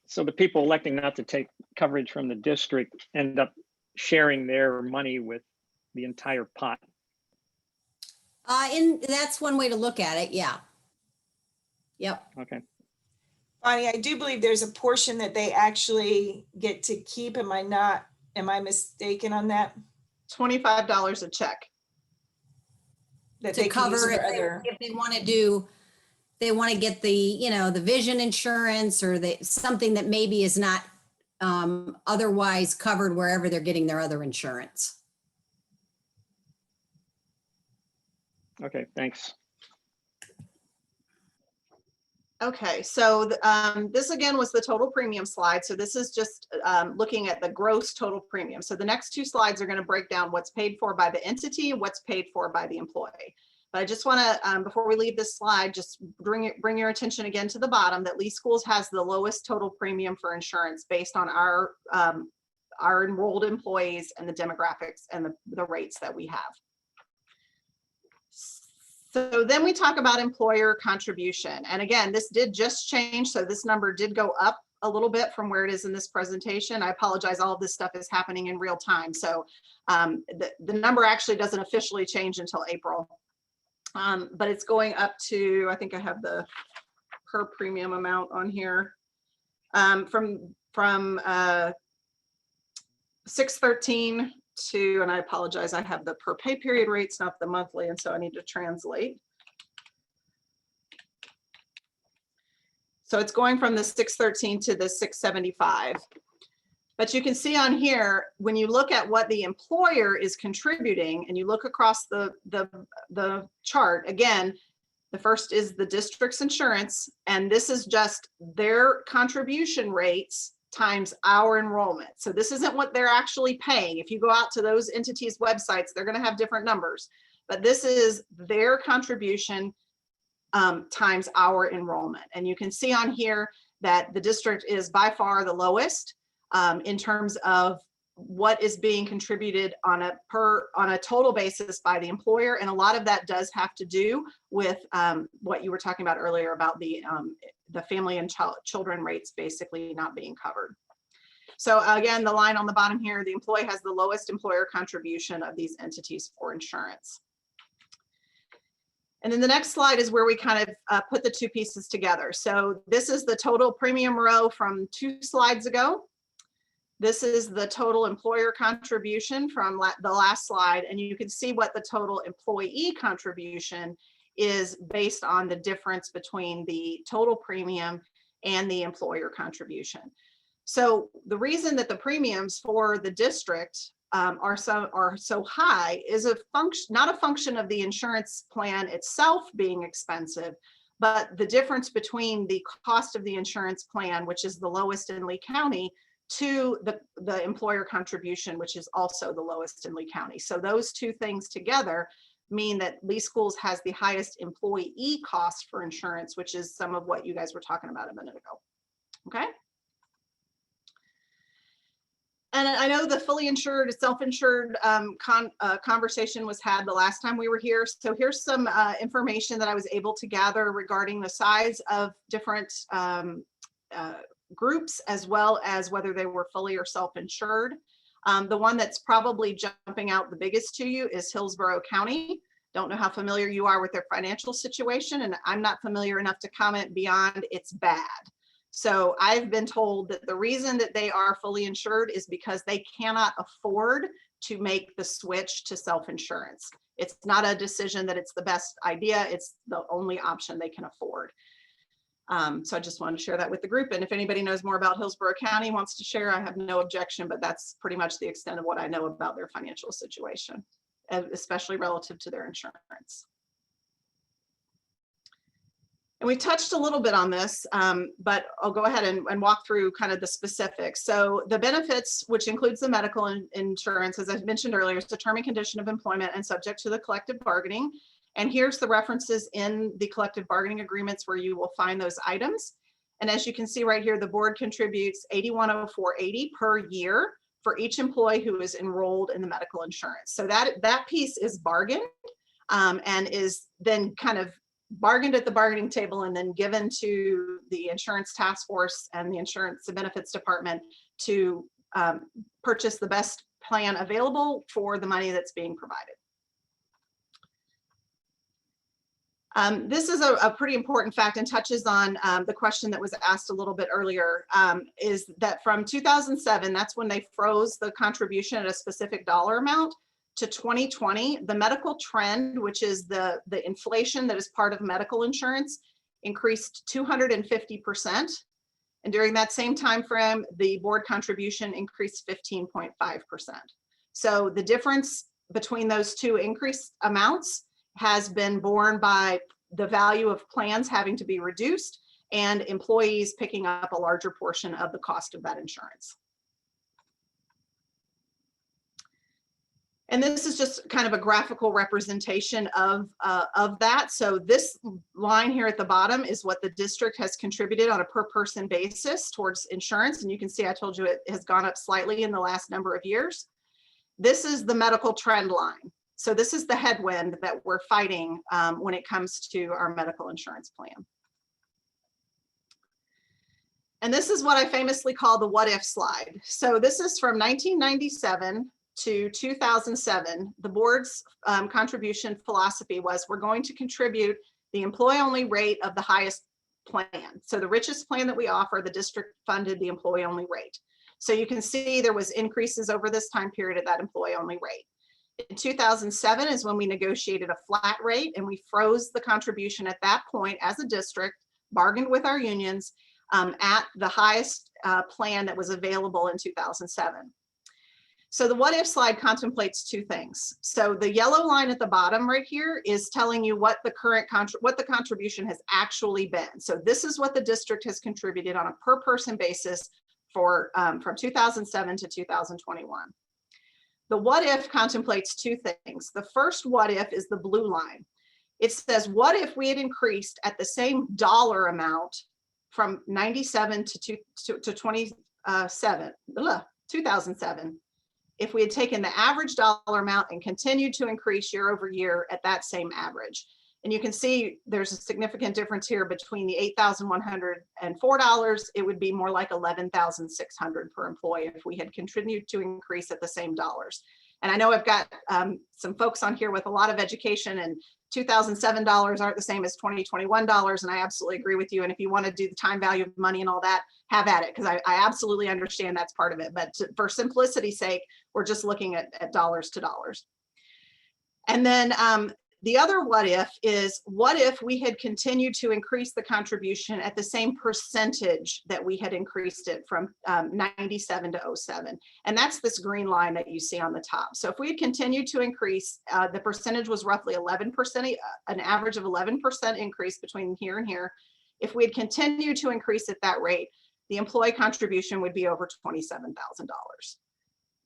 So the people electing not to take coverage from the district end up sharing their money with the entire pot. And that's one way to look at it. Yeah. Yep. Okay. Bonnie, I do believe there's a portion that they actually get to keep. Am I mistaken on that? $25 a check. That To they can use cover for other. if they want to do, they want to get the, the vision insurance or something that maybe is not otherwise covered wherever they're getting their other insurance. Okay, thanks. Okay, so this again was the total premium slide. So this is just looking at the gross total premium. So the next two slides are going to break down what's paid for by the entity and what's paid for by the employee. But I just want to, before we leave this slide, just bring your attention again to the bottom that Lee Schools has the lowest total premium for insurance based on our enrolled employees and the demographics and the rates that we have. So then we talk about employer contribution. And again, this did just change. So this number did go up a little bit from where it is in this presentation. I apologize, all of this stuff is happening in real time. So the number actually doesn't officially change until April. But it's going up to, I think I have the per premium amount on here, from 613 to, and I apologize, I have the per pay period rates, not the monthly, and so I need to translate. So it's going from the 613 to the 675. But you can see on here, when you look at what the employer is contributing and you look across the chart, again, the first is the district's insurance, and this is just their contribution rates times our enrollment. So this isn't what they're actually paying. If you go out to those entities' websites, they're going to have different numbers, but this is their contribution times our enrollment. And you can see on here that the district is by far the lowest in terms of what is being contributed on a total basis by the employer. And a lot of that does have to do with what you were talking about earlier about the family and children rates basically not being covered. So again, the line on the bottom here, the employee has the lowest employer contribution of these entities for insurance. And then the next slide is where we kind of put the two pieces together. So this is the total premium row from 2 slides ago. This is the total employer contribution from the last slide, and you can see what the total employee contribution is based on the difference between the total premium and the employer contribution. So the reason that the premiums for the district are so high is not a function of the insurance plan itself being expensive, but the difference between the cost of the insurance plan, which is the lowest in Lee County, to the employer contribution, which is also the lowest in Lee County. So those two things together mean that Lee Schools has the highest employee cost for insurance, which is some of what you guys were talking about a minute ago. Okay. And I know the fully insured, self-insured conversation was had the last time we were here. So here's some information that I was able to gather regarding the size of different groups, as well as whether they were fully or self-insured. The one that's probably jumping out the biggest to you is Hillsborough County. Don't know how familiar you are with their financial situation, and I'm not familiar enough to comment beyond it's bad. So I've been told that the reason that they are fully insured is because they cannot afford to make the switch to self-insurance. It's not a decision that it's the best idea, it's the only option they can afford. So I just wanted to share that with the group. And if anybody knows more about Hillsborough County, wants to share, I have no objection, but that's pretty much the extent of what I know about their financial situation, especially relative to their insurance. And we touched a little bit on this, but I'll go ahead and walk through kind of the specifics. So the benefits, which includes the medical insurance, as I mentioned earlier, is the term and condition of employment and subject to the collective bargaining. And here's the references in the collective bargaining agreements where you will find those items. And as you can see right here, the board contributes $8104.80 per year for each employee who is enrolled in the medical insurance. So that piece is bargained and is then kind of bargained at the bargaining table and then given to the insurance task force and the insurance and benefits department to purchase the best plan available for the money that's being provided. This is a pretty important fact and touches on the question that was asked a little bit earlier, is that from 2007, that's when they froze the contribution at a specific dollar amount, to 2020, the medical trend, which is the inflation that is part of medical insurance, increased 250%. And during that same time frame, the board contribution increased 15.5%. So the difference between those two increased amounts has been borne by the value of plans having to be reduced and employees picking up a larger portion of the cost of that insurance. And this is just kind of a graphical representation of that. So this line here at the bottom is what the district has contributed on a per person basis towards insurance. And you can see, I told you it has gone up slightly in the last number of years. This is the medical trend line. So this is the headwind that we're fighting when it comes to our medical insurance plan. And this is what I famously call the what if slide. So this is from 1997 to 2007. The board's contribution philosophy was we're going to contribute the employee-only rate of the highest plan. So the richest plan that we offer, the district funded the employee-only rate. So you can see there was increases over this time period at that employee-only rate. In 2007 is when we negotiated a flat rate and we froze the contribution at that point as a district, bargained with our unions, at the highest plan that was available in 2007. So the what if slide contemplates two things. So the yellow line at the bottom right here is telling you what the current what the contribution has actually been. So this is what the district has contributed on a per person basis for from 2007 to 2021. The what if contemplates two things. The first what if is the blue line. It says, what if we had increased at the same dollar amount from 97 to 2007, if we had taken the average dollar amount and continued to increase year over year at that same average. And you can see there's a significant difference here between the $8,104. It would be more like $11,600 per employee if we had continued to increase at the same dollars. And I know I've got some folks on here with a lot of education, and 2007 dollars aren't the same as 2021 dollars. And I absolutely agree with you. And if you want to do the time value of money and all that, have at it, because I absolutely understand that's part of it. But for simplicity's sake, we're just looking at dollars to dollars. And then the other what if is, what if we had continued to increase the contribution at the same percentage that we had increased it from 97 to 07? And that's this green line that you see on the top. So if we had continued to increase, the percentage was roughly 11%, an average of 11% increase between here and here. If we had continued to increase at that rate, the employee contribution would be over $27,000.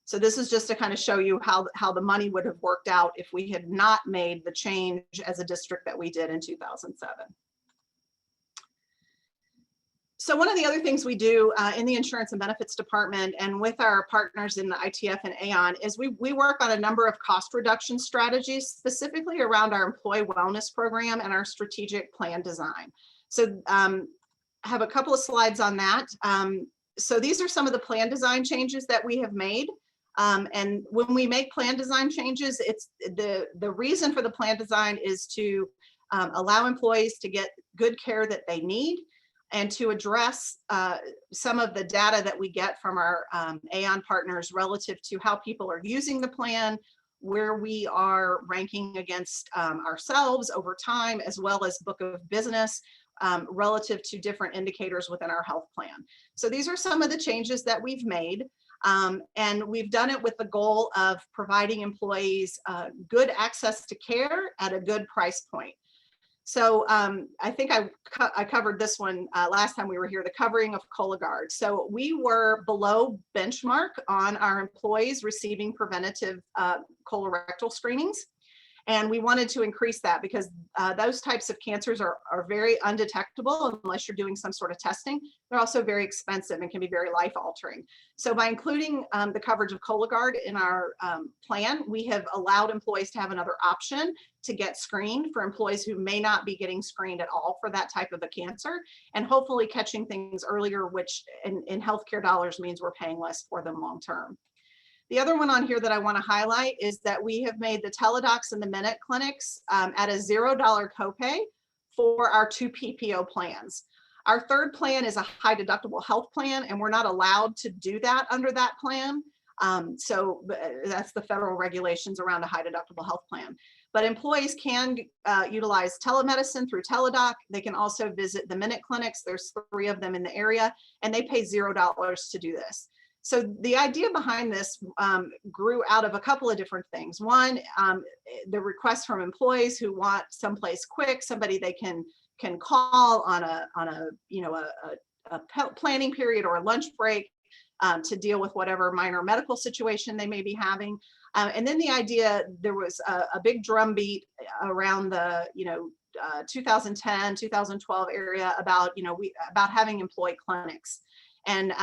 So this is just to kind of show you how the money would have worked out if we had not made the change as a district that we did in 2007. So one of the other things we do in the insurance and benefits department and with our partners in the ITF and Aon is we work on a number of cost reduction strategies, specifically around our employee wellness program and our strategic plan design. So I have a couple of slides on that. So these are some of the plan design changes that we have made. And when we make plan design changes, it's the reason for the plan design is to allow employees to get good care that they need and to address some of the data that we get from our Aon partners relative to how people are using the plan, where we are ranking against ourselves over time, as well as book of business relative to different indicators within our health plan. So these are some of the changes that we've made. And we've done it with the goal of providing employees good access to care at a good price point. So I think I covered this one last time we were here, the covering of Cologuard. So we were below benchmark on our employees receiving preventative colorectal screenings. And we wanted to increase that because those types of cancers are very undetectable unless you're doing some sort of testing. They're also very expensive and can be very life altering. So by including the coverage of Cologuard in our plan, we have allowed employees to have another option to get screened for employees who may not be getting screened at all for that type of a cancer, and hopefully catching things earlier, which in healthcare dollars means we're paying less for them long term. The other one on here that I want to highlight is that we have made the teledocs and the minute clinics at a $0 copay for our 2 PPO plans. Our third plan is a high deductible health plan, and we're not allowed to do that under that plan. So that's the federal regulations around a high deductible health plan. But employees can utilize telemedicine through Teledoc. They can also visit the minute clinics. There's 3 of them in the area, and they pay $0 to do this. So the idea behind this grew out of a couple of different things. One, the request from employees who want someplace quick, somebody they can call on a planning period or a lunch break to deal with whatever minor medical situation they may be having. And then the idea, there was a big drumbeat around the 2010, 2012 area about about having employee clinics. And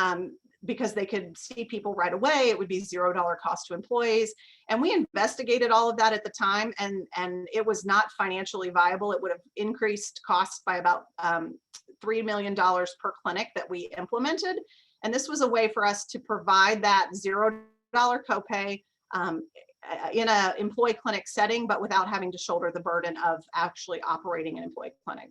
because they could see people right away, it would be $0 cost to employees. And we investigated all of that at the time, and it was not financially viable. It would have increased costs by about $3 million per clinic that we implemented. And this was a way for us to provide that $0 copay in an employee clinic setting, but without having to shoulder the burden of actually operating an employee clinic.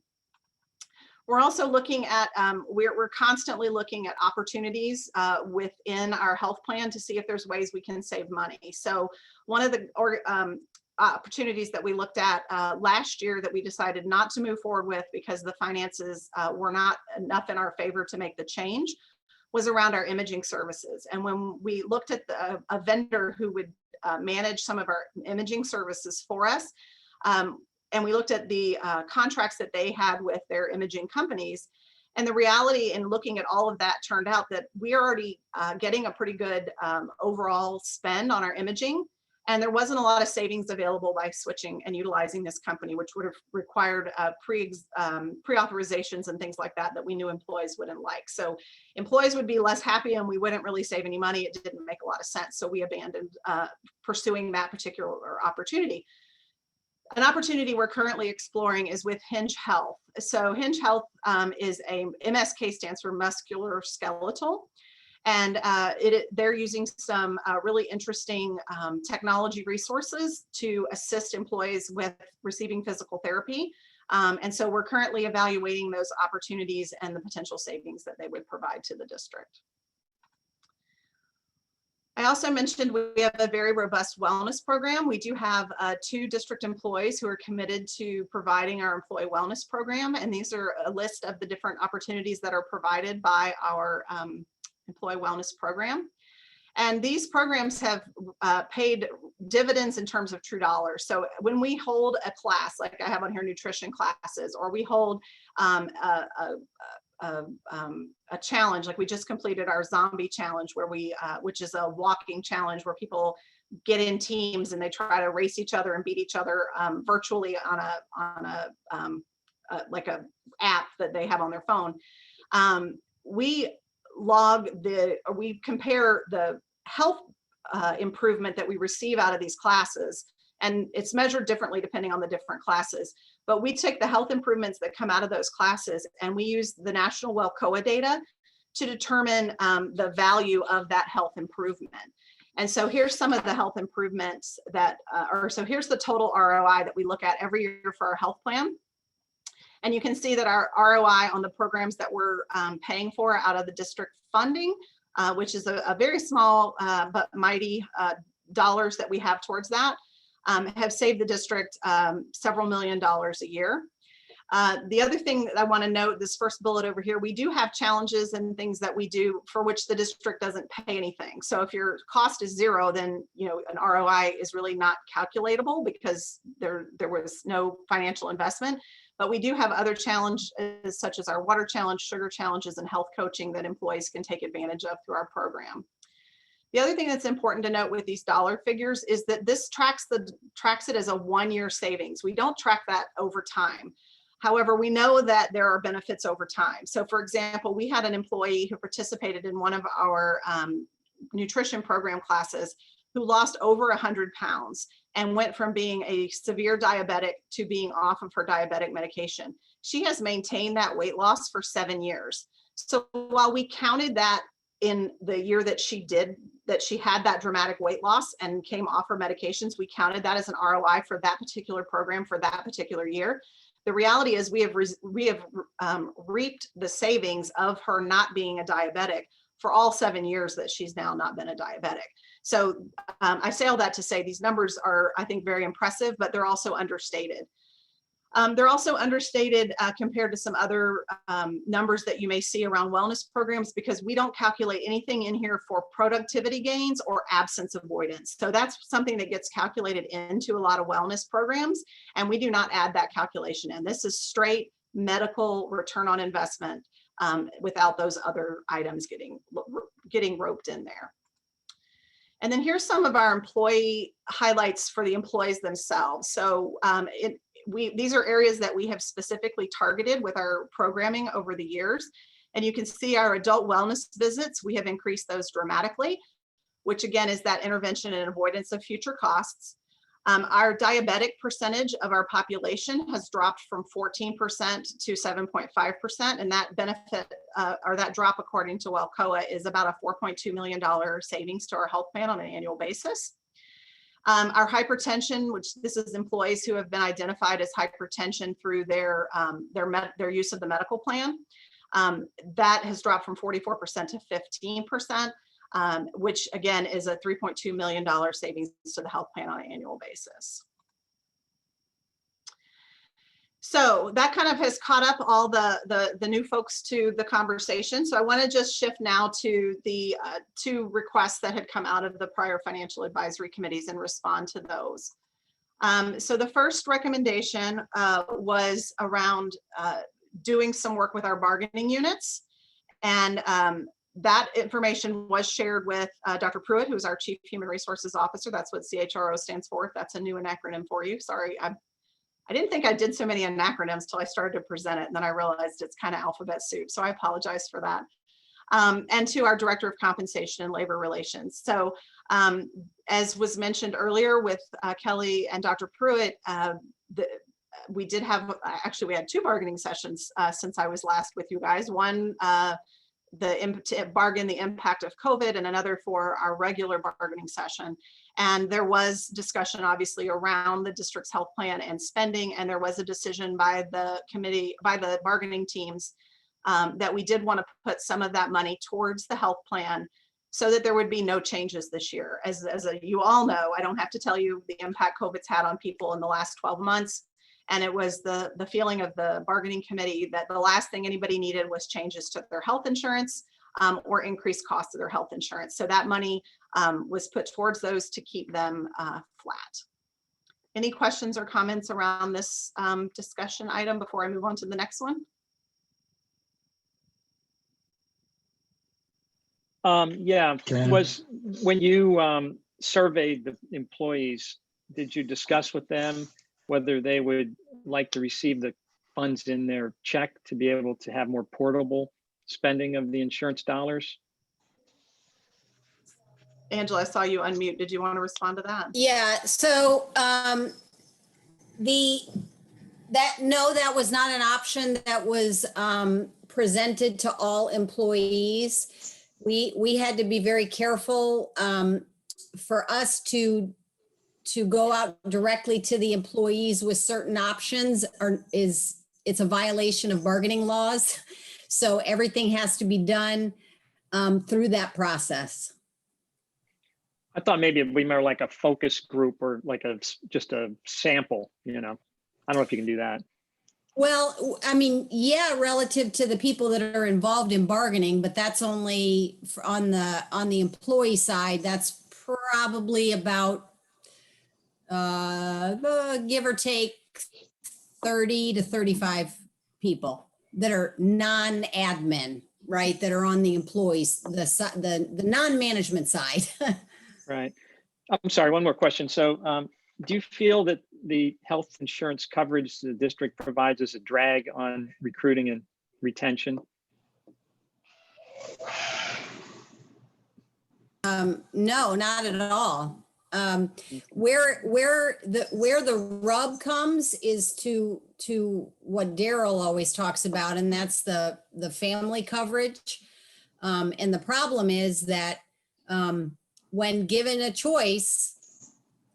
We're also looking at, we're constantly looking at opportunities within our health plan to see if there's ways we can save money. So one of the opportunities that we looked at last year that we decided not to move forward with because the finances were not enough in our favor to make the change was around our imaging services. And when we looked at a vendor who would manage some of our imaging services for us, and we looked at the contracts that they had with their imaging companies, and the reality in looking at all of that turned out that we are already getting a pretty good overall spend on our imaging. And there wasn't a lot of savings available by switching and utilizing this company, which would have required pre-authorizations and things like that that we knew employees wouldn't like. So employees would be less happy and we wouldn't really save any money. It didn't make a lot of sense. So we abandoned pursuing that particular opportunity. An opportunity we're currently exploring is with Hinge Health. So Hinge Health is a MSK, stands for musculoskeletal. And they're using some really interesting technology resources to assist employees with receiving physical therapy. And so we're currently evaluating those opportunities and the potential savings that they would provide to the district. I also mentioned we have a very robust wellness program. We do have 2 district employees who are committed to providing our employee wellness program. And these are a list of the different opportunities that are provided by our employee wellness program. And these programs have paid dividends in terms of true dollars. So when we hold a class, like I have on here, nutrition classes, or we hold a challenge, like we just completed our zombie challenge, where we, which is a walking challenge where people get in teams and they try to race each other and beat each other virtually on a like a app that they have on their phone. We compare the health improvement that we receive out of these classes, and it's measured differently depending on the different classes. But we take the health improvements that come out of those classes and we use the national WellCOA data to determine the value of that health improvement. And so here's some of the health improvements that, so here's the total ROI that we look at every year for our health plan. And you can see that our ROI on the programs that we're paying for out of the district funding, which is a very small but mighty dollars that we have towards that, have saved the district several $1 million a year. The other thing that I want to note, this first bullet over here, we do have challenges and things that we do for which the district doesn't pay anything. So if your cost is 0, then an ROI is really not calculatable because there was no financial investment. But we do have other challenges such as our water challenge, sugar challenges, and health coaching that employees can take advantage of through our program. The other thing that's important to note with these dollar figures is that this tracks it as a 1-year savings. We don't track that over time. However, we know that there are benefits over time. So for example, we had an employee who participated in one of our nutrition program classes who lost over 100 pounds and went from being a severe diabetic to being off of her diabetic medication. She has maintained that weight loss for 7 years. So while we counted that in the year that she had that dramatic weight loss and came off her medications, we counted that as an ROI for that particular program for that particular year. The reality is we have reaped the savings of her not being a diabetic for all 7 years that she's now not been a diabetic. So I say all that to say these numbers are, I think, very impressive, but they're also understated. They're also understated compared to some other numbers that you may see around wellness programs because we don't calculate anything in here for productivity gains or absence avoidance. So that's something that gets calculated into a lot of wellness programs, and we do not add that calculation in. This is straight medical return on investment without those other items getting roped in there. And then here's some of our employee highlights for the employees themselves. So these are areas that we have specifically targeted with our programming over the years. And you can see our adult wellness visits, we have increased those dramatically, which again is that intervention and avoidance of future costs. Our diabetic percentage of our population has dropped from 14% to 7.5%, and that benefit or that drop, according to WellCOA, is about a $4.2 million savings to our health plan on an annual basis. Our hypertension, which this is employees who have been identified as hypertension through their use of the medical plan, that has dropped from 44% to 15%. Which again is a $3.2 million savings to the health plan on an annual basis. So that kind of has caught up all the new folks to the conversation. So I want to just shift now to the two requests that had come out of the prior financial advisory committees and respond to those. So the first recommendation was around doing some work with our bargaining units. And that information was shared with Dr. Pruitt, who's our Chief Human Resources Officer. That's what CHRO stands for. That's a new acronym for you. Sorry, I didn't think I did so many acronyms till I started to present it. And then I realized it's kind of alphabet soup. So I apologize for that. And to our Director of Compensation and Labor Relations. So as was mentioned earlier with Kelly and Dr. Pruitt, we did have, actually we had two bargaining sessions since I was last with you guys. One, to bargain the impact of COVID, and another for our regular bargaining session. And there was discussion obviously around the district's health plan and spending. And there was a decision by the committee, by the bargaining teams, that we did want to put some of that money towards the health plan so that there would be no changes this year. As you all know, I don't have to tell you the impact COVID's had on people in the last 12 months. And it was the feeling of the bargaining committee that the last thing anybody needed was changes to their health insurance or increased costs of their health insurance. So that money was put towards those to keep them flat. Any questions or comments around this discussion item before I move on to the next one? Yeah, was when you surveyed the employees, did you discuss with them whether they would like to receive the funds in their check to be able to have more portable spending of the insurance dollars? Angela, I saw you unmute. Did you want to respond to that? Yeah, so no, that was not an option that was presented to all employees. We had to be very careful for us to go out directly to the employees with certain options it's a violation of bargaining laws. So everything has to be done through that process. I thought maybe it'd be more like a focus group or like just a sample, I don't know if you can do that. Well, I mean, yeah, relative to the people that are involved in bargaining, but that's only on the employee side. That's probably about give or take 30 to 35 people that are non-admin, right? That are on the employees, the non-management side. Right. I'm sorry, one more question. So do you feel that the health insurance coverage the district provides is a drag on recruiting and retention? No, not at all. Where the rub comes is to what Daryl always talks about, and that's the family coverage. And the problem is that when given a choice,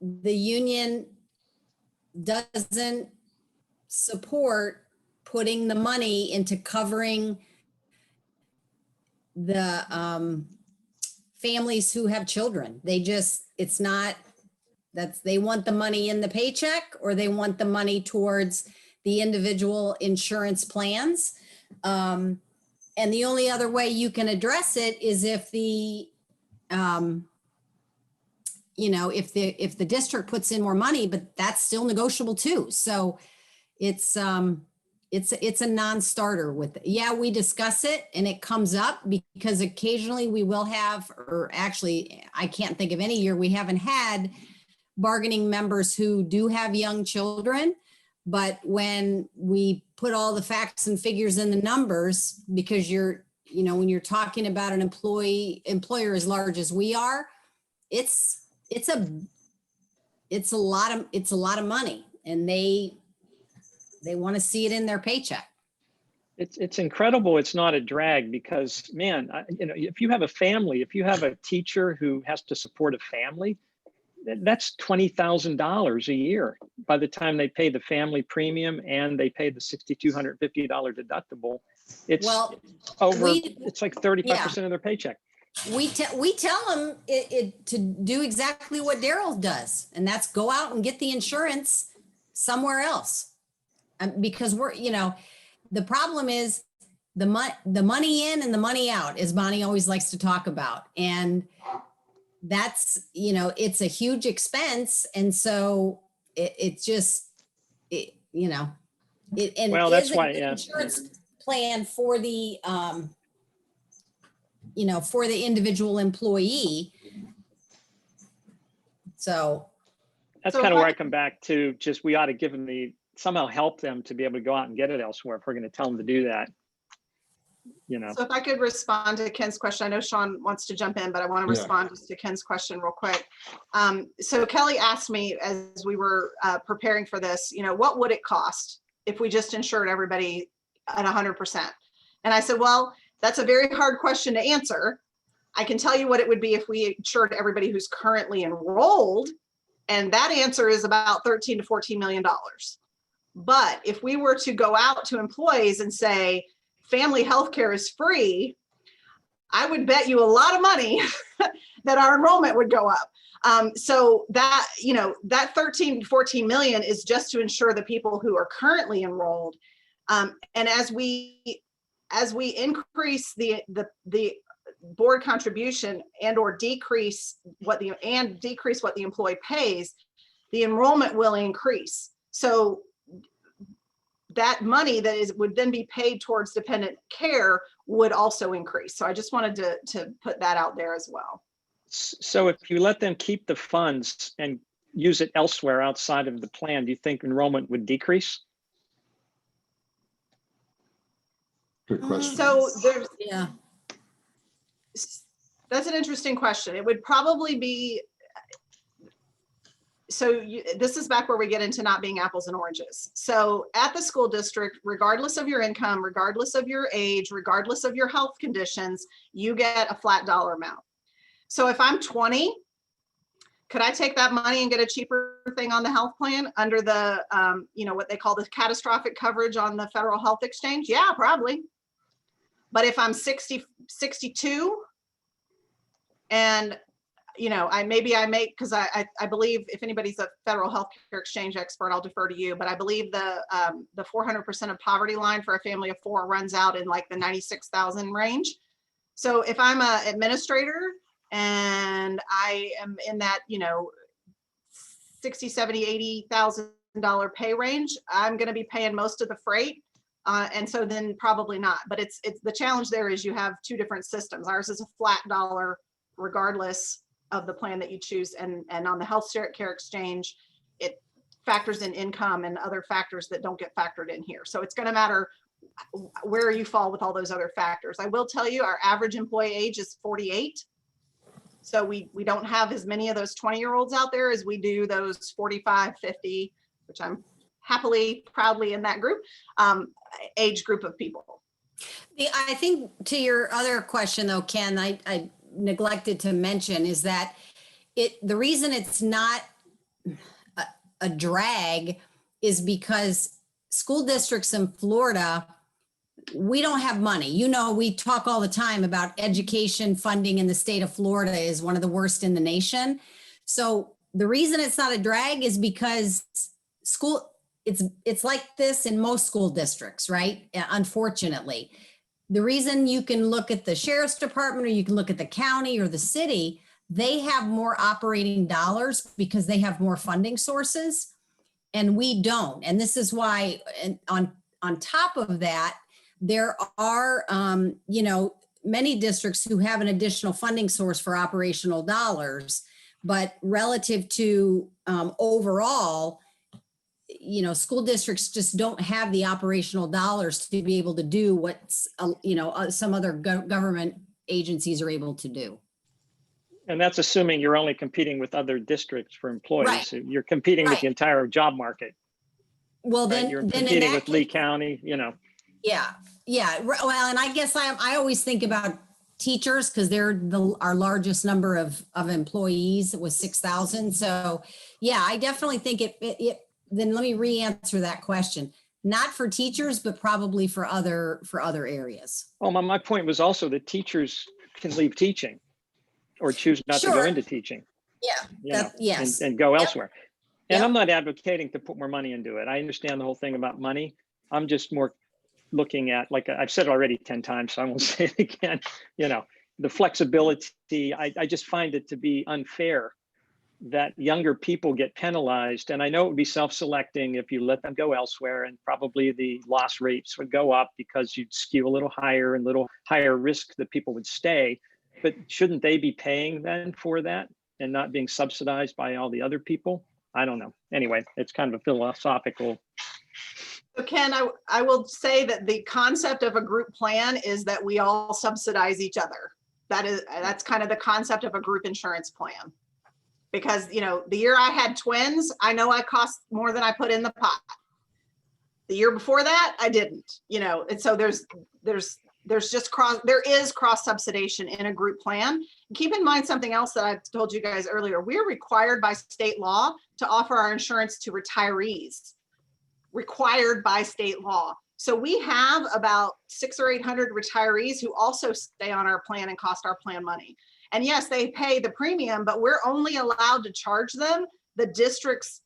the union doesn't support putting the money into covering the families who have children. They want the money in the paycheck, or they want the money towards the individual insurance plans. And the only other way you can address it is if if the district puts in more money, but that's still negotiable too. So it's a non-starter with, we discuss it and it comes up because occasionally we will have, or actually I can't think of any year we haven't had bargaining members who do have young children. But when we put all the facts and figures in the numbers, because when you're talking about an employer as large as we are, it's a lot of money, and they want to see it in their paycheck. It's incredible. It's not a drag because, man, if you have a family, if you have a teacher who has to support a family, that's $20,000 a year by the time they pay the family premium and they pay the $6,250 deductible. It's it's like 35% of their paycheck. We tell them to do exactly what Daryl does, and that's go out and get the insurance somewhere else. because we're, the problem is the money in and the money out, as Bonnie always likes to talk about. And that's, it's a huge expense. And so it just, and Well, it that's is a why, good yeah. insurance plan for the, for the individual employee. So. That's So kind if of I where I come back to, just we ought to give them somehow help them to be able to go out and get it elsewhere if we're going to tell them to do that. So if I could respond to Ken's question, I know Sean wants to jump in, but I want to Yeah. respond just to Ken's question real quick. So Kelly asked me as we were preparing for this, what would it cost if we just insured everybody at 100%? And I said, well, that's a very hard question to answer. I can tell you what it would be if we insured everybody who's currently enrolled. And that answer is about $13 to $14 million. But if we were to go out to employees and say, family health care is free, I would bet you a lot of money that our enrollment would go up. So that, that 13 to 14 million is just to ensure the people who are currently enrolled. And as we increase the board contribution and or decrease what the employee pays, the enrollment will increase. So that money that would then be paid towards dependent care would also increase. So I just wanted to put that out there as well. So if you let them keep the funds and use it elsewhere outside of the plan, do you think enrollment would decrease? Good question. So there's, Yeah. that's an interesting question. It would probably be, this is back where we get into not being apples and oranges. So at the school district, regardless of your income, regardless of your age, regardless of your health conditions, you get a flat dollar amount. So if I'm 20, could I take that money and get a cheaper thing on the health plan under the, what they call the catastrophic coverage on the federal health exchange? Yeah, probably. But if I'm 62 and I make, because I believe, if anybody's a federal health care exchange expert, I'll defer to you, but I believe the 400% of poverty line for a family of 4 runs out in like the 96,000 range. So if I'm an administrator and I am in that, $60,000, $70,000, $80,000 pay range, I'm going to be paying most of the freight. And so then probably not, but it's the challenge there is you have 2 different systems. Ours is a flat dollar regardless of the plan that you choose. And on the health care exchange, it factors in income and other factors that don't get factored in here. So it's going to matter where you fall with all those other factors. I will tell you our average employee age is 48. So we don't have as many of those 20-year-olds out there as we do those 45, 50, which I'm happily, proudly in that group, age group of people. I think to your other question though, Ken, I neglected to mention is that the reason it's not a drag is because school districts in Florida, we don't have money. We talk all the time about education funding in the state of Florida is one of the worst in the nation. So the reason it's not a drag is because it's like this in most school districts, right? Unfortunately. The reason you can look at the sheriff's department or you can look at the county or the city, they have more operating dollars because they have more funding sources and we don't. And this is why on top of that, there are, many districts who have an additional funding source for operational dollars, but relative to overall, school districts just don't have the operational dollars to be able to do what, some other government agencies are able to do. And that's assuming you're only competing with other districts for employees. Right. So you're competing with the entire job market. Well, right? then You're in competing that with Lee County, Yeah. Well, and I guess I always think about teachers because they're our largest number of employees with 6,000. So yeah, I definitely think it then let me re-answer that question. Not for teachers, but probably for other areas. Oh, my point was also that teachers can leave teaching or choose not to go into teaching. Yeah. Yes. And go elsewhere. And Yep. I'm not advocating to put more money into it. I understand the whole thing about money. I'm just more looking at, like I've said already 10 times, so I won't say it again, the flexibility. I just find it to be unfair that younger people get penalized. And I know it would be self-selecting if you let them go elsewhere, and probably the loss rates would go up because you'd skew a little higher and little higher risk that people would stay. But shouldn't they be paying then for that and not being subsidized by all the other people? I don't know. Anyway, it's kind of a philosophical. So Ken, I will say that the concept of a group plan is that we all subsidize each other. That's kind of the concept of a group insurance plan. Because, the year I had twins, I know I cost more than I put in the pot. The year before that, I didn't, and so there is cross subsidization in a group plan. And keep in mind something else that I told you guys earlier. We're required by state law to offer our insurance to retirees, required by state law. So we have about 600 or 800 retirees who also stay on our plan and cost our plan money. And yes, they pay the premium, but we're only allowed to charge them the district's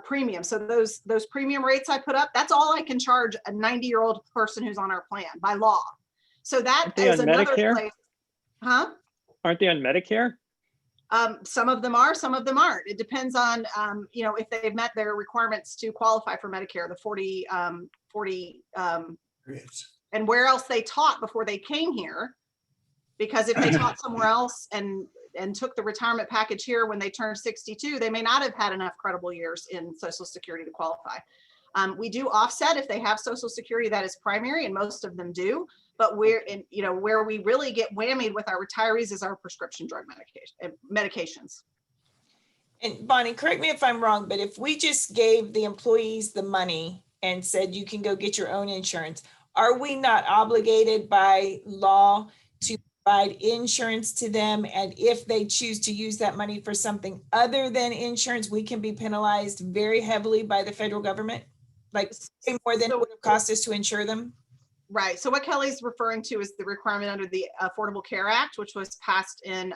premium. So those premium rates I put up, that's all I can charge a 90-year-old person who's on our plan by law. So that is another Medicare? place. Huh? Aren't they on Medicare? Some of them are, some of them aren't. It depends on, if they've met their requirements to qualify for Medicare, the 40, and where else they taught before they came here. Because if they taught somewhere else and took the retirement package here when they turned 62, they may not have had enough credible years in Social Security to qualify. We do offset if they have Social Security that is primary, and most of them do. But where we really get whammied with our retirees is our prescription drug medications. And Bonnie, correct me if I'm wrong, but if we just gave the employees the money and said you can go get your own insurance, are we not obligated by law to provide insurance to them? And if they choose to use that money for something other than insurance, we can be penalized very heavily by the federal government, like more than it would have cost us to insure them? Right. So what Kelly's referring to is the requirement under the Affordable Care Act, which was passed in,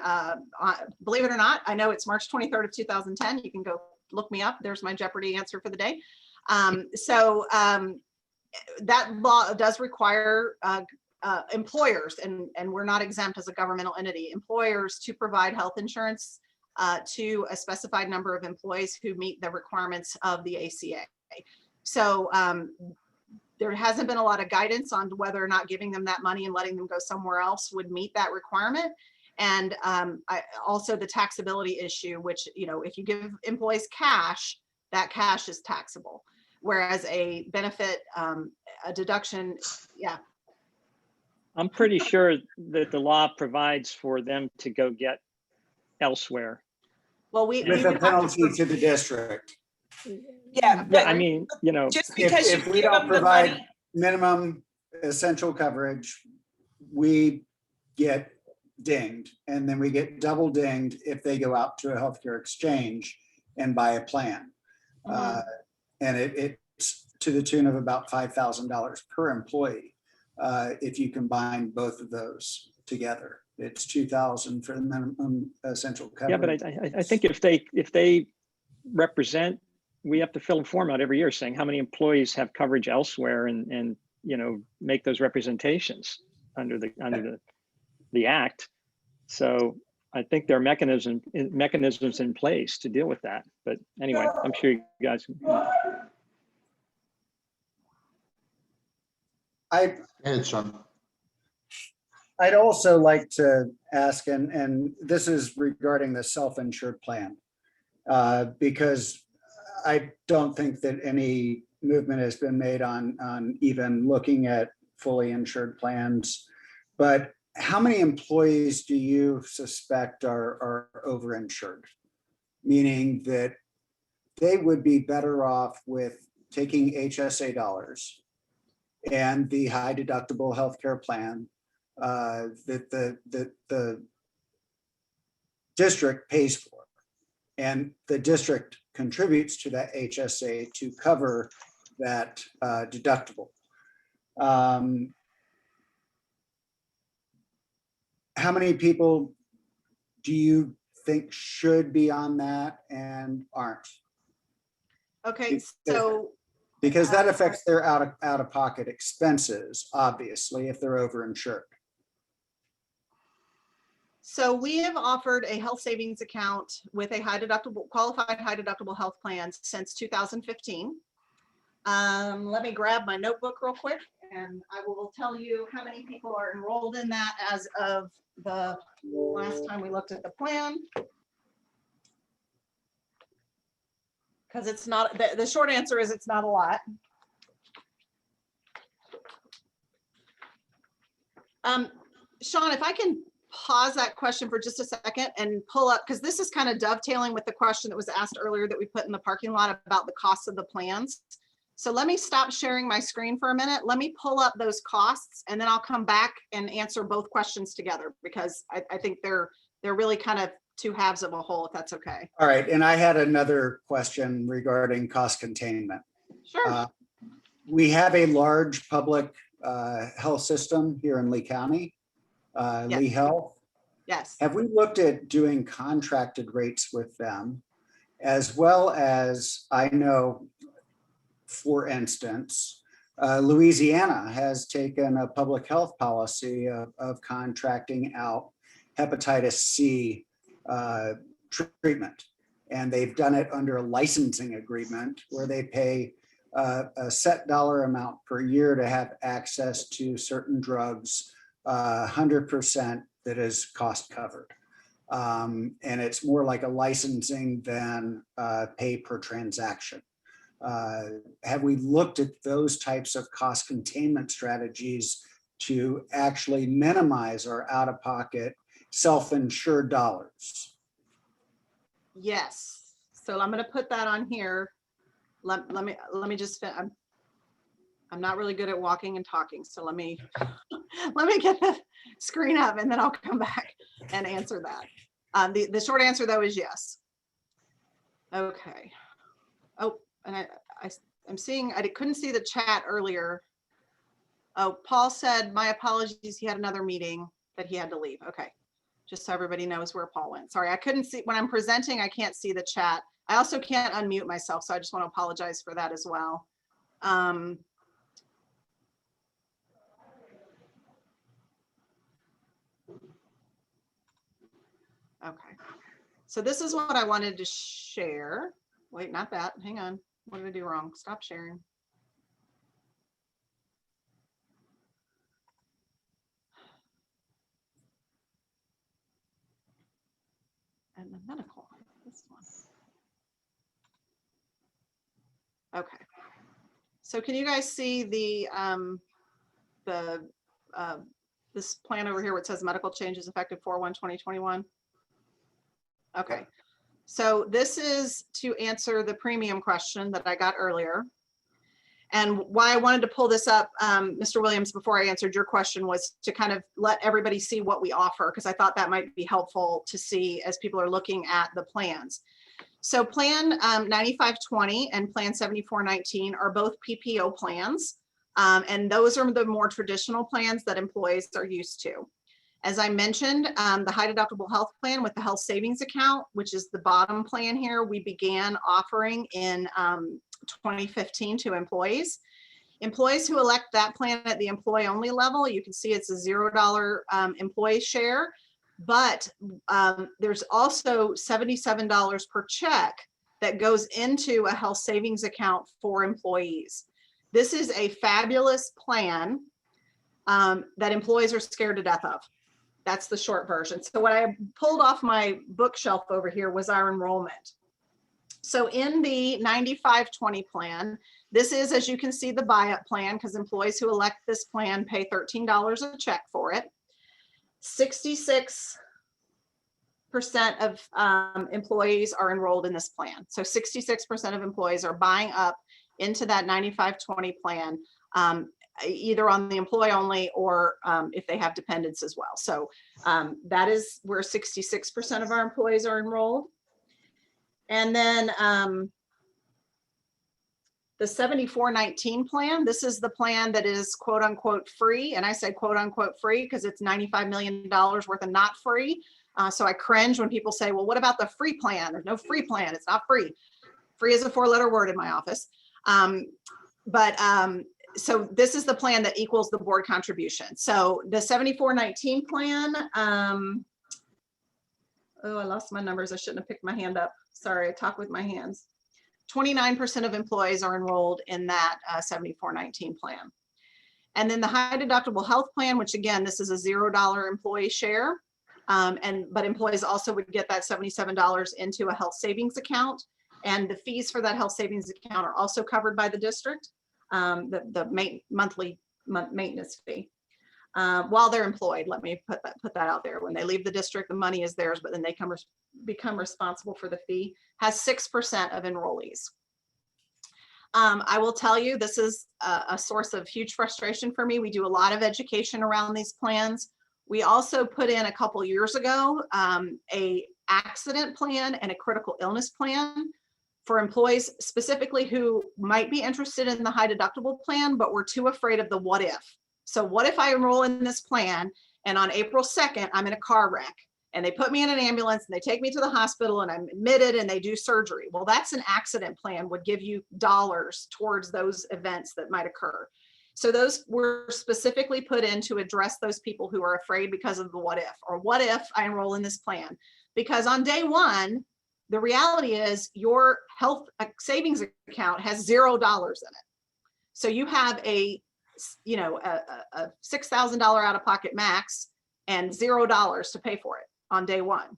believe it or not, I know it's March 23rd of 2010. You can go look me up. There's my Jeopardy answer for the day. That law does require employers, and we're not exempt as a governmental entity, employers to provide health insurance to a specified number of employees who meet the requirements of the ACA. So there hasn't been a lot of guidance on whether or not giving them that money and letting them go somewhere else would meet that requirement. And also the taxability issue, which, if you give employees cash, that cash is taxable. Whereas a benefit, a deduction, yeah. I'm pretty sure that the law provides for them to go get elsewhere. Well, with a penalty to the district. Yeah, but I mean, just because if you we give don't them the provide money, minimum essential coverage, we get dinged, and then we get double dinged if they go out to a healthcare exchange and buy a plan. And it's to the tune of about $5,000 per employee. If you combine both of those together, it's $2,000 for the minimum essential coverage. Yeah, but I think if they represent, we have to fill a form out every year saying how many employees have coverage elsewhere, and make those representations under the act. So I think there are mechanisms in place to deal with that. But anyway, I'm sure you guys. I'd also like to ask, and this is regarding the self-insured plan, because I don't think that any movement has been made on even looking at fully insured plans. But how many employees do you suspect are overinsured? Meaning that they would be better off with taking HSA dollars and the high deductible healthcare plan that the district pays for, and the district contributes to that HSA to cover that deductible. How many people do you think should be on that and aren't? Okay, so Because that affects their out-of-pocket expenses, obviously, if they're overinsured. So we have offered a health savings account with a high deductible, qualified high deductible health plan since 2015. Let me grab my notebook real quick and I will tell you how many people are enrolled in that as of the last time we looked at the plan. Because it's not, the short answer is it's not a lot. Sean, if I can pause that question for just a second and pull up, because this is kind of dovetailing with the question that was asked earlier that we put in the parking lot about the cost of the plans. So let me stop sharing my screen for a minute. Let me pull up those costs and then I'll come back and answer both questions together because I think they're really kind of two halves of a whole, if that's okay. All right, and I had another question regarding cost containment. Sure. We have a large public health system here in Lee County, Yes. Lee Health. Yes. Have we looked at doing contracted rates with them? As well as, I know, for instance, Louisiana has taken a public health policy of contracting out hepatitis C treatment. And they've done it under a licensing agreement where they pay a set dollar amount per year to have access to certain drugs, 100% that is cost covered. And it's more like a licensing than pay per transaction. Have we looked at those types of cost containment strategies to actually minimize our out-of-pocket self-insured dollars? Yes. So I'm going to put that on here. Let me just, I'm not really good at walking and talking. So let me get the screen up and then I'll come back and answer that. The short answer though is yes. Okay. Oh, and I'm seeing, I couldn't see the chat earlier. Oh, Paul said, my apologies, he had another meeting that he had to leave. Okay. Just so everybody knows where Paul went. Sorry, I couldn't see, when I'm presenting, I can't see the chat. I also can't unmute myself, so I just want to apologize for that as well. Okay, so this is what I wanted to share. Wait, not that, hang on. What did I do wrong? Stop sharing. And the medical, this one. Okay. So can you guys see this plan over here where it says medical changes effective 4/1/2021? Okay. So this is to answer the premium question that I got earlier. And why I wanted to pull this up, Mr. Williams, before I answered your question, was to kind of let everybody see what we offer, because I thought that might be helpful to see as people are looking at the plans. So Plan 9520 and Plan 7419 are both PPO plans, and those are the more traditional plans that employees are used to. As I mentioned, the high deductible health plan with the health savings account, which is the bottom plan here, we began offering in 2015 to employees. Employees who elect that plan at the employee only level, you can see it's a $0 employee share, but there's also $77 per check that goes into a health savings account for employees. This is a fabulous plan that employees are scared to death of. That's the short version. So what I pulled off my bookshelf over here was our enrollment. So in the 9520 plan, this is, as you can see, the buy-up plan, because employees who elect this plan pay $13 a check for it. 66% of employees are enrolled in this plan. So 66% of employees are buying up into that 9520 plan, either on the employee only or if they have dependents as well. So that is where 66% of our employees are enrolled. And then the 7419 plan, this is the plan that is quote unquote free. And I say quote unquote free because it's $95 million worth of not free. So I cringe when people say, well, what about the free plan? There's no free plan, it's not free. free is a 4-letter word in my office. So this is the plan that equals the board contribution. So the 7419 plan, oh, I lost my numbers. I shouldn't have picked my hand up. Sorry, I talk with my hands. 29% of employees are enrolled in that 7419 plan. And then the high deductible health plan, which again, this is a $0 employee share. But employees also would get that $77 into a health savings account. And the fees for that health savings account are also covered by the district, the monthly maintenance fee. While they're employed, let me put that out there. When they leave the district, the money is theirs, but then they become responsible for the fee. Has 6% of enrollees. I will tell you, this is a source of huge frustration for me. We do a lot of education around these plans. We also put in a couple years ago a accident plan and a critical illness plan for employees specifically who might be interested in the high deductible plan, but were too afraid of the what if. So what if I enroll in this plan and on April 2nd, I'm in a car wreck and they put me in an ambulance and they take me to the hospital and I'm admitted and they do surgery. Well, that's an accident plan, would give you dollars towards those events that might occur. So those were specifically put in to address those people who are afraid because of the what if, or what if I enroll in this plan? Because on day one, the reality is your health savings account has $0 in it. So you have a $6,000 out-of-pocket max and $0 to pay for it on day one.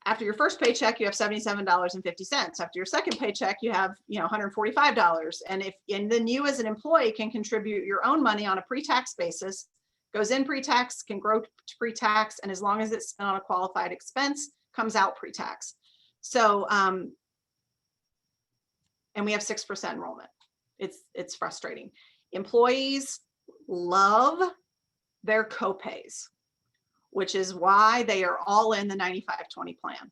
After your first paycheck, you have $77.50. After your second paycheck, you have $145. And then you as an employee can contribute your own money on a pre-tax basis, goes in pre-tax, can grow to pre-tax, and as long as it's spent on a qualified expense, comes out pre-tax. So, and we have 6% enrollment. It's frustrating. Employees love their copays, which is why they are all in the 95/20 plan.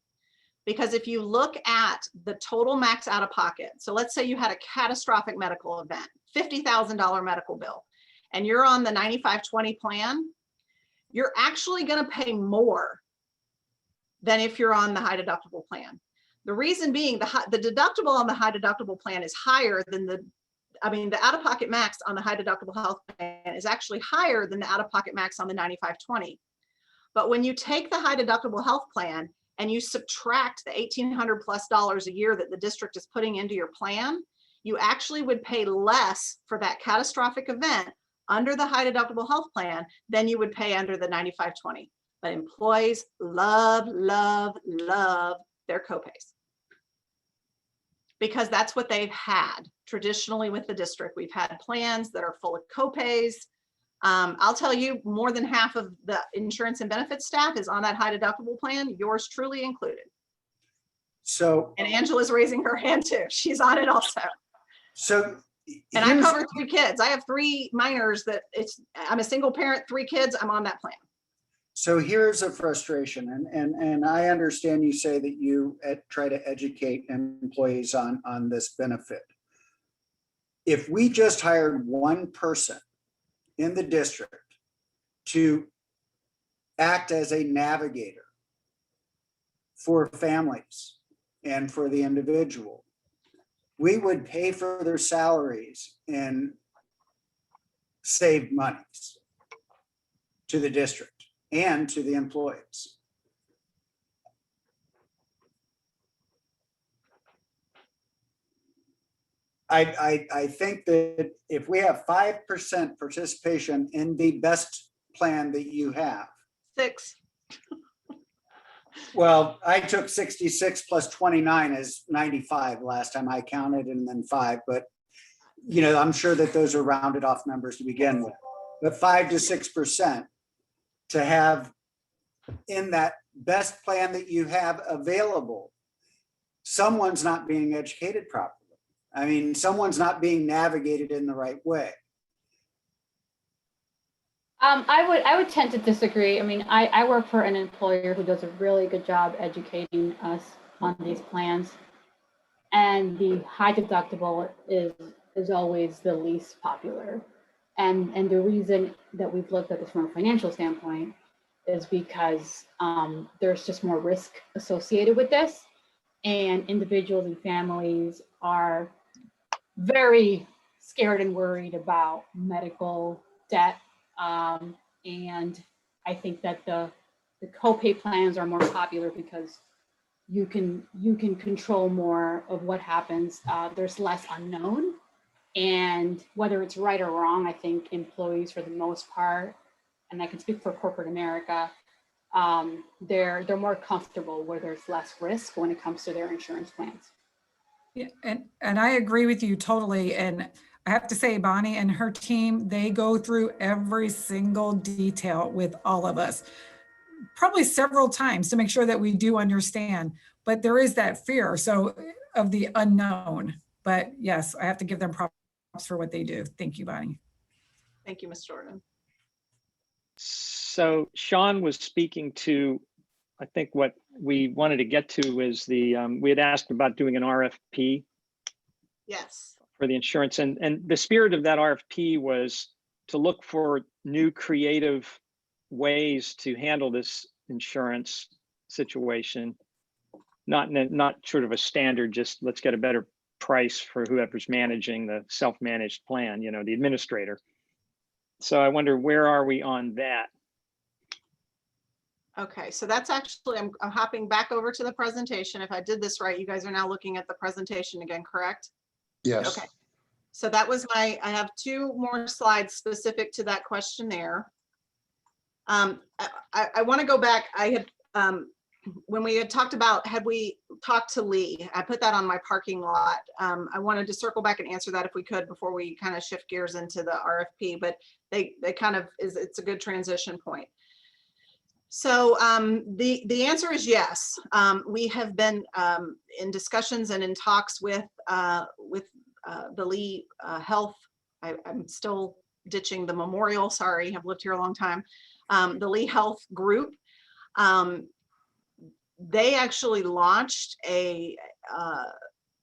Because if you look at the total max out of pocket, so let's say you had a catastrophic medical event, $50,000 medical bill, and you're on the 95/20 plan, you're actually going to pay more than if you're on the high deductible plan. The reason being the deductible on the high deductible plan is higher than the out-of-pocket max on the high deductible health plan is actually higher than the out-of-pocket max on the 95/20. But when you take the high deductible health plan and you subtract the $1,800+ a year that the district is putting into your plan, you actually would pay less for that catastrophic event under the high deductible health plan than you would pay under the 95/20. But employees love, love, love their copays, because that's what they've had traditionally with the district. We've had plans that are full of copays. I'll tell you, more than half of the insurance and benefits staff is on that high deductible plan, yours truly included. So, and Angela's raising her hand too. She's on it also. So, and I cover 3 kids. I have 3 minors I'm a single parent, 3 kids, I'm on that plan. So here's a frustration, and I understand you say that you try to educate employees on this benefit. If we just hired one person in the district to act as a navigator for families and for the individual, we would pay for their salaries and save monies to the district and to the employees. I think that if we have 5% participation in the best plan that you have. 6. Well, I took 66 plus 29 is 95 last time I counted, and then 5, but I'm sure that those are rounded off numbers to begin with. But 5 to 6% to have in that best plan that you have available, someone's not being educated properly. I mean, someone's not being navigated in the right way. I would tend to disagree. I mean, I work for an employer who does a really good job educating us on these plans, and the high deductible is always the least popular. And the reason that we've looked at this from a financial standpoint is because there's just more risk associated with this. and individuals and families are very scared and worried about medical debt. And I think that the copay plans are more popular because you can control more of what happens. There's less unknown, and whether it's right or wrong, I think employees, for the most part, and I can speak for corporate America, they're more comfortable where there's less risk when it comes to their insurance plans. Yeah, and I agree with you totally. And I have to say, Bonnie and her team, they go through every single detail with all of us, probably several times to make sure that we do understand. But there is that fear of the unknown. But yes, I have to give them props for what they do. Thank you, Bonnie. Thank you, Ms. Jordan. So Sean was speaking to, I think what we wanted to get to is we had asked about doing an RFP Yes. for the insurance, and the spirit of that RFP was to look for new creative ways to handle this insurance situation, not sort of a standard, just let's get a better price for whoever's managing the self-managed plan, the administrator. So I wonder, where are we on that? Okay, so that's actually, I'm hopping back over to the presentation. If I did this right, you guys are now looking at the presentation again, correct? Yes. Okay, so that was I have 2 more slides specific to that questionnaire. I want to go back. I had, when we had talked about, had we talked to Lee, I put that on my parking lot. I wanted to circle back and answer that if we could before we kind of shift gears into the RFP, but they kind of it's a good transition point. So the answer is yes. We have been in discussions and in talks with the Lee Health. I'm still ditching the memorial, sorry, I've lived here a long time. The Lee Health group. They actually launched a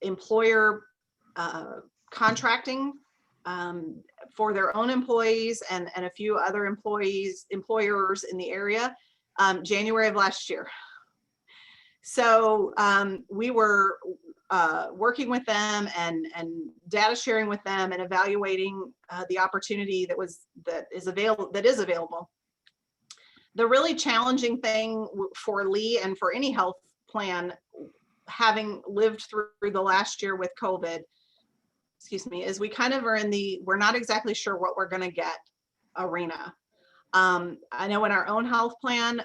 employer contracting for their own employees and a few other employers in the area, January of last year. So we were working with them and data sharing with them and evaluating the opportunity that is available. The really challenging thing for Lee and for any health plan, having lived through the last year with COVID, is we kind of are in we're not exactly sure what we're going to get arena. I know in our own health plan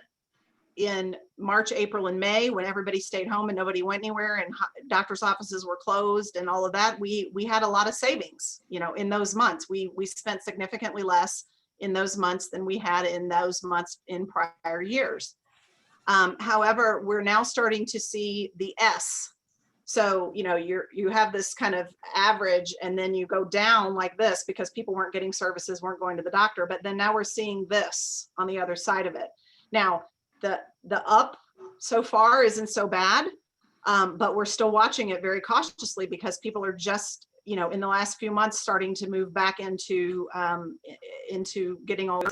in March, April, and May, when everybody stayed home and nobody went anywhere and doctors' offices were closed and all of that, we had a lot of savings, in those months. We spent significantly less in those months than we had in those months in prior years. However, we're now starting to see the S. So, you have this kind of average and then you go down like this because people weren't getting services, weren't going to the doctor, but then now we're seeing this on the other side of it. Now, the up so far isn't so bad, but we're still watching it very cautiously because people are just, in the last few months starting to move back into getting all this.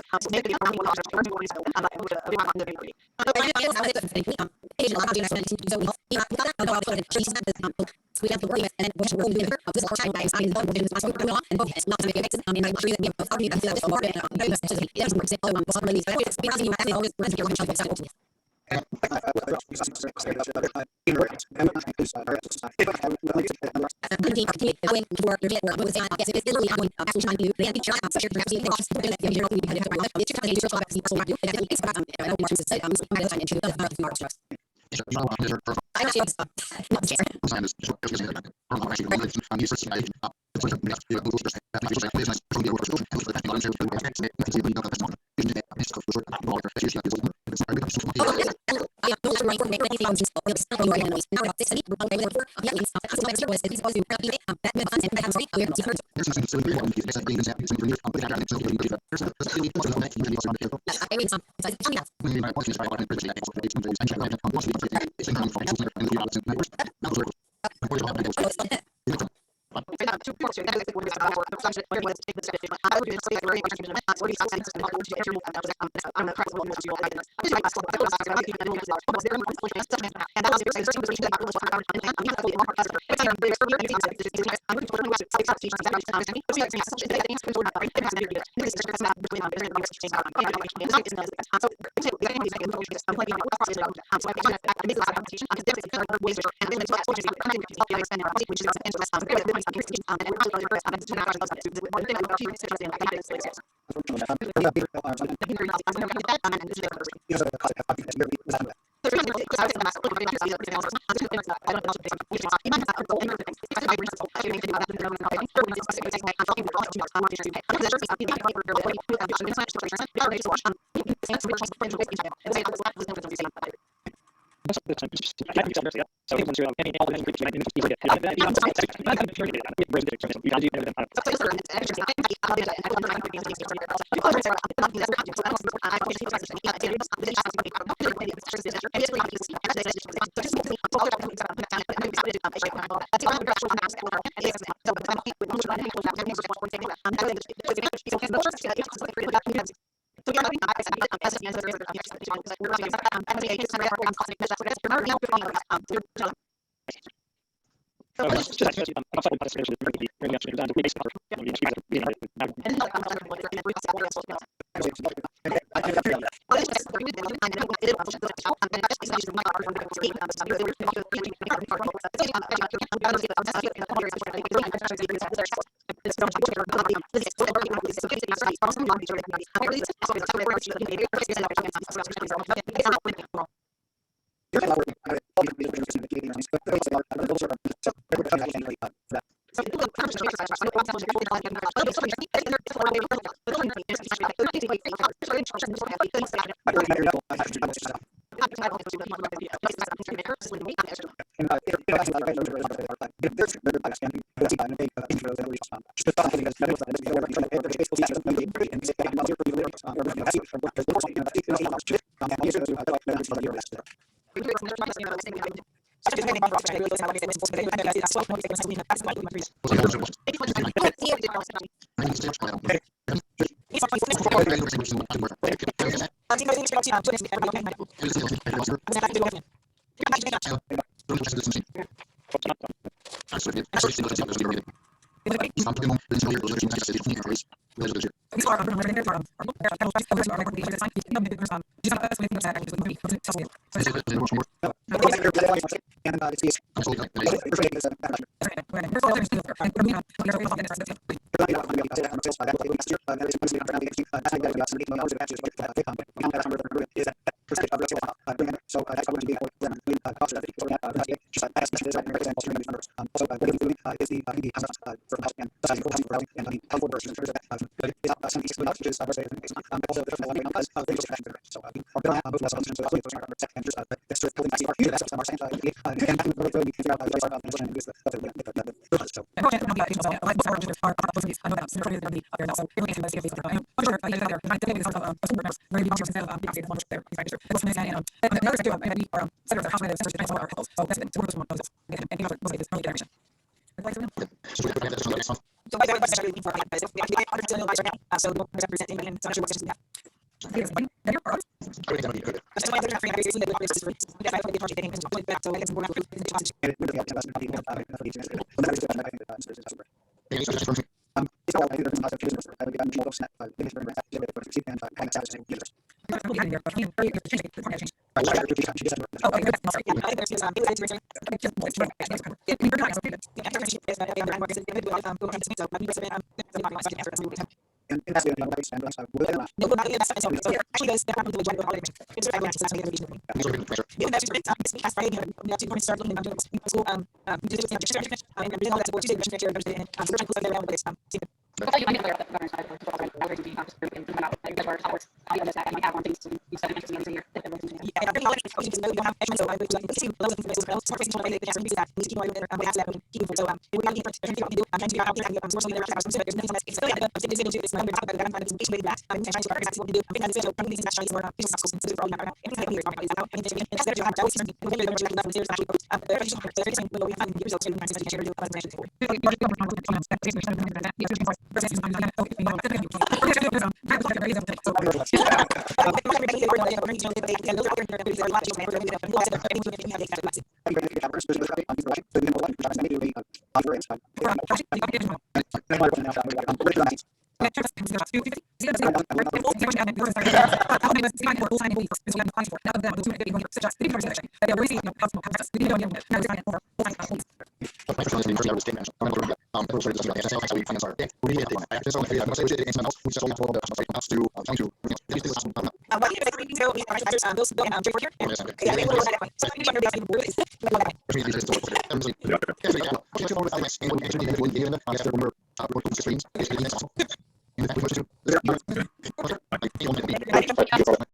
Okay.